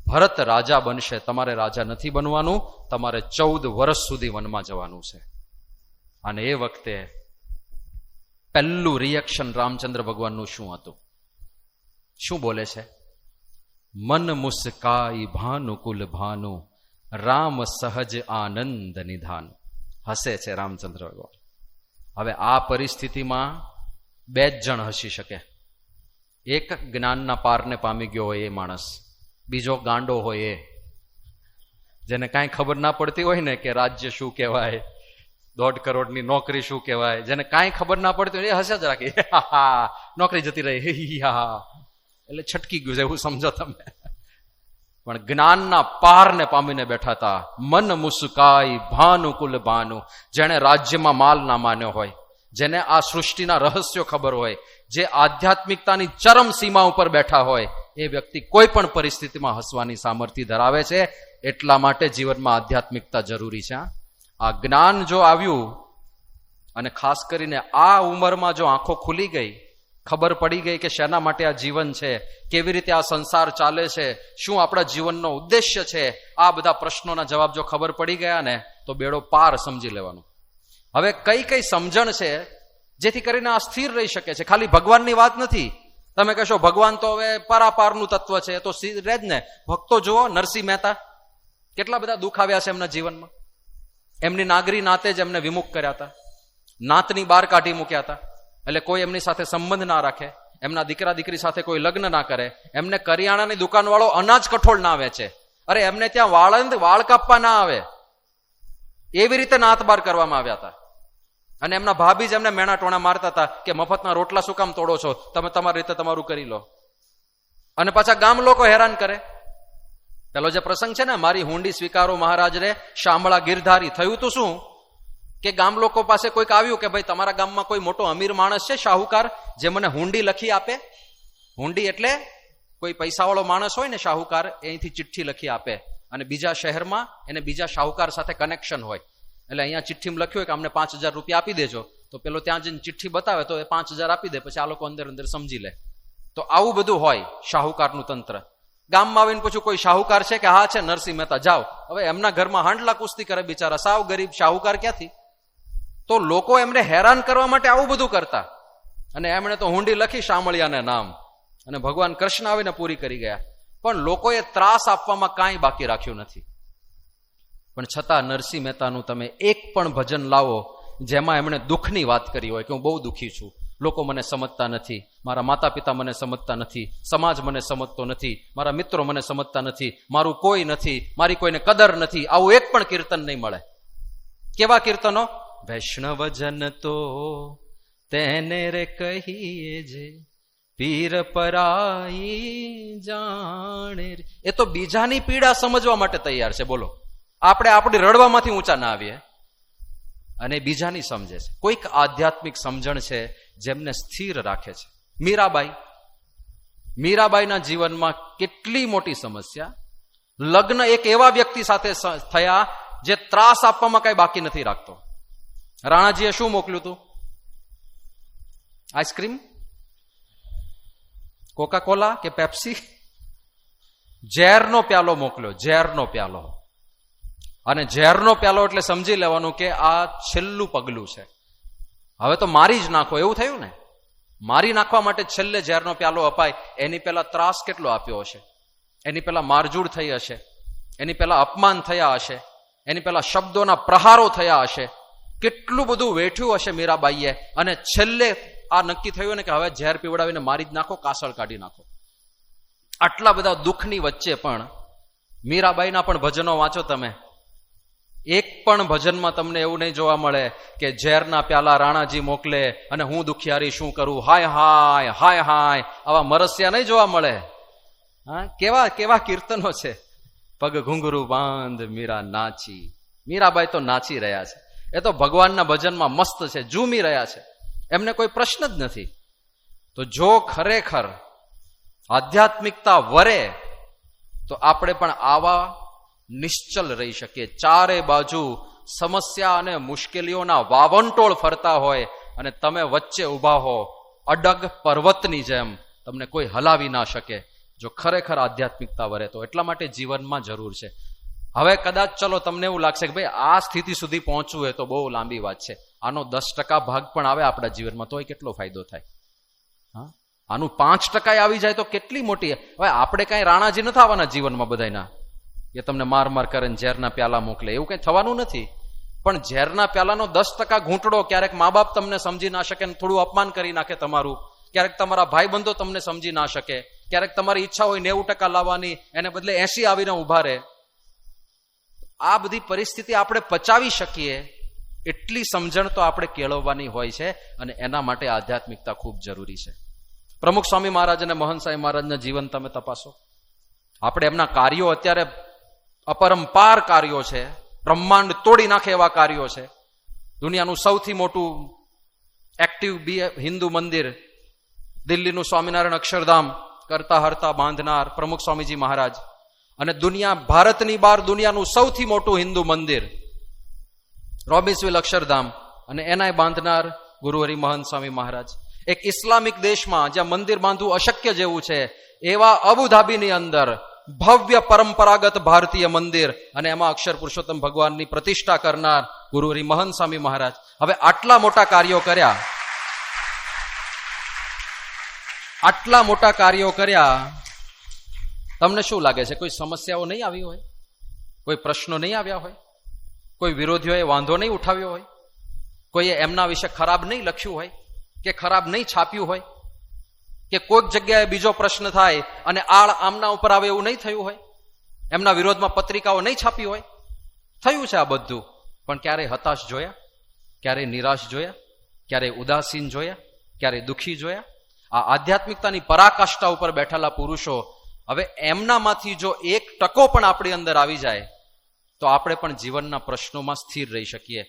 [SPEAKER 1] ભરત રાજા બનશે, તમારે રાજા નથી બનવાનું, તમારે 14 વર્ષ સુધી વનમાં જવાનું છે. અને એ વખતે પહેલું રિએક્શન રામચંદ્ર ભગવાનનું શું હતું? શું બોલે છે? મન મુસ્કાઈ ભાનુકુલ ભાનુ રામ સહજ આનંદ નિધાન. હસે છે રામચંદ્ર ભગવાન. હવે આ પરિસ્થિતિમાં બે જ જણ હસી શકે. એક જ્ઞાનના પારને પામી ગયો હોય એ માણસ, બીજો ગાંડો હોય એ, જેને કાંઈ ખબર ના પડતી હોય ને કે રાજ્ય શું કહેવાય, 1.5 કરોડની નોકરી શું કહેવાય, જેને કાંઈ ખબર ના પડતી હોય એ હસે જ રાખી, નોકરી જતી રહી, એટલે છટકી ગયું છે એવું સમજો તમે. પણ જ્ઞાનના પારને પામીને બેઠા હતા. મન મુસ્કાઈ ભાનુકુલ ભાનુ, જેને રાજ્યમાં માલ ના માન્યો હોય, જેને આ સૃષ્ટિના રહસ્યો ખબર હોય, જે આધ્યાત્મિકતાની ચરમ સીમા ઉપર બેઠા હોય, એ વ્યક્તિ કોઈ પણ પરિસ્થિતિમાં હસવાની સામર્થ્ય ધરાવે છે. એટલા માટે જીવનમાં આધ્યાત્મિકતા જરૂરી છે. આ જ્ઞાન જો આવ્યું, અને ખાસ કરીને આ ઉંમરમાં જો આંખો ખુલી ગઈ, ખબર પડી ગઈ કે શેના માટે આ જીવન છે, કેવી રીતે આ સંસાર ચાલે છે, શું આપણા જીવનનો ઉદ્દેશ્ય છે, આ બધા પ્રશ્નોના જવાબ જો ખબર પડી ગયા ને, તો બેડો પાર સમજી લેવાનું. હવે કઈ કઈ સમજણ છે જેથી કરીને આ સ્થિર રહી શકે છે. ખાલી ભગવાનની વાત નથી. તમે કહેશો ભગવાન તો હવે પારાપારનું તત્વ છે, તો રહે જ ને. ભક્તો જુઓ, નરસિંહ મહેતા કેટલા બધા દુઃખ આવ્યા છે એમના જીવનમાં. એમની નાગરી નાતે જ એમને વિમુખ કર્યા હતા, નાતની બહાર કાઢી મૂક્યા હતા. એટલે કોઈ એમની સાથે સંબંધ ના રાખે, એમના દીકરા દીકરી સાથે કોઈ લગ્ન ના કરે, એમને કરિયાણાની દુકાન વાળો અનાજ કઠોળ ના વેચે, અરે એમને ત્યાં વાળ કાપવા ના આવે, એવી રીતે નાત બાર કરવામાં આવ્યા હતા. અને એમના ભાભી જ એમને મેણા ટોણા મારતા હતા કે મફતના રોટલા શું કામ તોડો છો, તમે તમારી રીતે તમારું કરી લો. અને પાછા ગામ લોકો હેરાન કરે. પેલો જે પ્રસંગ છે ને, મારી હુંડી સ્વીકારો મહારાજ રે શામળા ગિરધારી, થયું તો શું કે ગામ લોકો પાસે કોઈક આવ્યું કે ભાઈ તમારા ગામમાં કોઈ મોટો અમીર માણસ છે શાહુકાર, જે મને હુંડી લખી આપે. હુંડી એટલે કોઈ પૈસાવાળો માણસ હોય ને શાહુકાર, અહીંથી ચિઠ્ઠી લખી આપે, અને બીજા શહેરમાં એને બીજા શાહુકાર સાથે કનેક્શન હોય. એટલે અહીંયા ચિઠ્ઠીમાં લખ્યું હોય કે અમને 5,000 રૂપિયા આપી દેજો, તો પેલો ત્યાં જઈને ચિઠ્ઠી બતાવે તો એ 5,000 આપી દે, પછી આ લોકો અંદર અંદર સમજી લે. તો આવું બધું હોય શાહુકારનું તંત્ર. ગામમાં આવીને પૂછ્યું કોઈ શાહુકાર છે કે હા છે, નરસિંહ મહેતા, જાઓ. હવે એમના ઘરમાં હાંડલા કુસ્તી કરે બિચારા, સાવ ગરીબ, શાહુકાર ક્યાંથી? તો લોકો એમને હેરાન કરવા માટે આવું બધું કરતા, અને એમણે તો હુંડી લખી શામળિયાને નામ, અને ભગવાન કૃષ્ણ આવીને પૂરી કરી ગયા. પણ લોકોએ ત્રાસ આપવામાં કાંઈ બાકી રાખ્યું નથી. પણ છતાં નરસિંહ મહેતાનું તમે એક પણ ભજન લાવો જેમાં એમણે દુઃખની વાત કરી હોય કે હું બહુ દુઃખી છું, લોકો મને સમજતા નથી, મારા માતા પિતા મને સમજતા નથી, સમાજ મને સમજતો નથી, મારા મિત્રો મને સમજતા નથી, મારું કોઈ નથી, મારી કોઈને કદર નથી, આવું એક પણ કીર્તન નહીં મળે. કેવા કીર્તનો? વૈષ્ણવજન તો તેને રે કહીએ જે પીર પરાઈ જાણે. એ તો બીજાની પીડા સમજવા માટે તૈયાર છે. બોલો, આપણે આપણી રડવામાંથી ઊંચા ના આવીએ, અને બીજાની સમજે છે. કોઈક આધ્યાત્મિક સમજણ છે જેમને સ્થિર રાખે છે. મીરાબાઈના જીવનમાં કેટલી મોટી સમસ્યા. લગ્ન એક એવા વ્યક્તિ સાથે થયા જે ત્રાસ આપવામાં કઈ બાકી નથી રાખતો. રાણાજીએ શું મોકલ્યું હતું? આઈસ્ક્રીમ, કોકા કોલા કે પેપ્સી? ઝેરનો પ્યાલો મોકલ્યો, ઝેરનો પ્યાલો. અને ઝેરનો પ્યાલો એટલે સમજી લેવાનું કે આ છેલ્લું પગલું છે, હવે તો મારી જ નાખો, એવું થયું ને. મારી નાખવા માટે છેલ્લે ઝેરનો પ્યાલો અપાય. એની પહેલા ત્રાસ કેટલો આપ્યો હશે, એની પહેલા મારઝૂડ થઈ હશે, એની પહેલા અપમાન થયા હશે, એની પહેલા શબ્દોના પ્રહારો થયા હશે, કેટલું બધું વેઠ્યું હશે મીરાબાઈએ. અને છેલ્લે આ નક્કી થયું ને કે હવે ઝેર પીવડાવીને મારી જ નાખો, કાસળ કાઢી નાખો. આટલા બધા દુઃખની વચ્ચે પણ મીરાબાઈના પણ ભજનો વાંચો તમે, એક પણ ભજનમાં તમને એવું નહીં જોવા મળે કે ઝેરના પ્યાલા રાણાજી મોકલે અને હું દુખિયારી શું કરું, હાય હાય હાય હાય, આવા મરસિયા નહીં જોવા મળે. હા, કેવા કેવા કીર્તનો છે. પગ ઘૂંઘરું બાંધ મીરા નાચી. મીરાબાઈ તો નાચી રહ્યા છે, એ તો ભગવાનના ભજનમાં મસ્ત છે, ઝૂમી રહ્યા છે, એમને કોઈ પ્રશ્ન જ નથી. તો જો ખરેખર આધ્યાત્મિકતા વરે તો આપણે પણ આવા નિશ્ચલ રહી શકીએ. ચારે બાજુ સમસ્યા અને મુશ્કેલીઓના વાવંટોળ ફરતા હોય અને તમે વચ્ચે ઊભા હો અડગ પર્વતની જેમ, તમને કોઈ હલાવી ના શકે જો ખરેખર આધ્યાત્મિકતા વરે તો. એટલા માટે જીવનમાં જરૂર છે. હવે કદાચ ચલો તમને એવું લાગશે કે ભાઈ આ સ્થિતિ સુધી પહોંચવું હોય તો બહુ લાંબી વાત છે, આનો 10% ભાગ પણ આવે આપણા જીવનમાં તોય કેટલો ફાયદો થાય. હા, આનું 5% આવી જાય તો કેટલી મોટી. હવે આપણે કઈ રાણાજી નથી આવવાના જીવનમાં બધાના, એ તમને માર કરે ને ઝેરના પ્યાલા મોકલે, એવું કંઈ થવાનું નથી. પણ ઝેરના પ્યાલાનો 10% ઘૂંટડો ક્યારેક મા બાપ તમને સમજી ના શકે, થોડું અપમાન કરી નાખે તમારું, ક્યારેક તમારા ભાઈ બંધો તમને સમજી ના શકે, ક્યારેક તમારી ઈચ્છા હોય 90% લાવવાની, એને બદલે 80 આવીને ઉભા રહે. આ બધી પરિસ્થિતિ આપણે પચાવી શકીએ એટલી સમજણ તો આપણે કેળવવાની હોય છે, અને એના માટે આધ્યાત્મિકતા ખૂબ જરૂરી છે. પ્રમુખ સ્વામી મહારાજ અને મહંત સાહેબ મહારાજના જીવન તમે તપાસો. આપણે એમના કાર્યો અત્યારે અપરંપાર કાર્યો છે, બ્રહ્માંડ તોડી નાખે એવા કાર્યો છે. દુનિયાનું સૌથી મોટું એક્ટિવ હિન્દુ મંદિર, દિલ્હીનું સ્વામિનારાયણ અક્ષરધામ કરતા હરતા બાંધનાર પ્રમુખ સ્વામીજી મહારાજ, અને ભારતની બહાર દુનિયાનું સૌથી મોટું હિન્દુ મંદિર રોબિન્સવિલ અક્ષરધામ, અને એનાય બાંધનાર ગુરુ હરિ મહંત સ્વામી મહારાજ. એક ઇસ્લામિક દેશમાં જ્યાં મંદિર બાંધવું અશક્ય જેવું છે, એવા અબુધાબીની અંદર ભવ્ય પરંપરાગત ભારતીય મંદિર, અને એમાં અક્ષર પુરુષોત્તમ ભગવાનની પ્રતિષ્ઠા કરનાર ગુરુ હરિ મહંત સ્વામી મહારાજ. હવે આટલા મોટા કાર્યો કર્યા, તમને શું લાગે છે કોઈ સમસ્યાઓ નહીં આવી હોય? કોઈ પ્રશ્નો નહીં આવ્યા હોય? કોઈ વિરોધીઓએ વાંધો નહીં ઉઠાવ્યો હોય? કોઈએ એમના વિશે ખરાબ નહીં લખ્યું હોય કે ખરાબ નહીં છાપ્યું હોય? કે કોઈક જગ્યાએ બીજો પ્રશ્ન થાય અને આમના ઉપર આવે એવું નહીં થયું હોય? એમના વિરોધમાં પત્રિકાઓ નહીં છાપી હોય? થયું છે આ બધું, પણ ક્યારેય હતાશ જોયા? ક્યારેય નિરાશ જોયા? ક્યારેય ઉદાસીન જોયા? ક્યારેય દુઃખી જોયા? આ આધ્યાત્મિકતાની પરાકાષ્ઠા ઉપર બેઠેલા પુરુષો, હવે એમનામાંથી જો 1% પણ આપણી અંદર આવી જાય તો આપણે પણ જીવનના પ્રશ્નોમાં સ્થિર રહી શકીએ.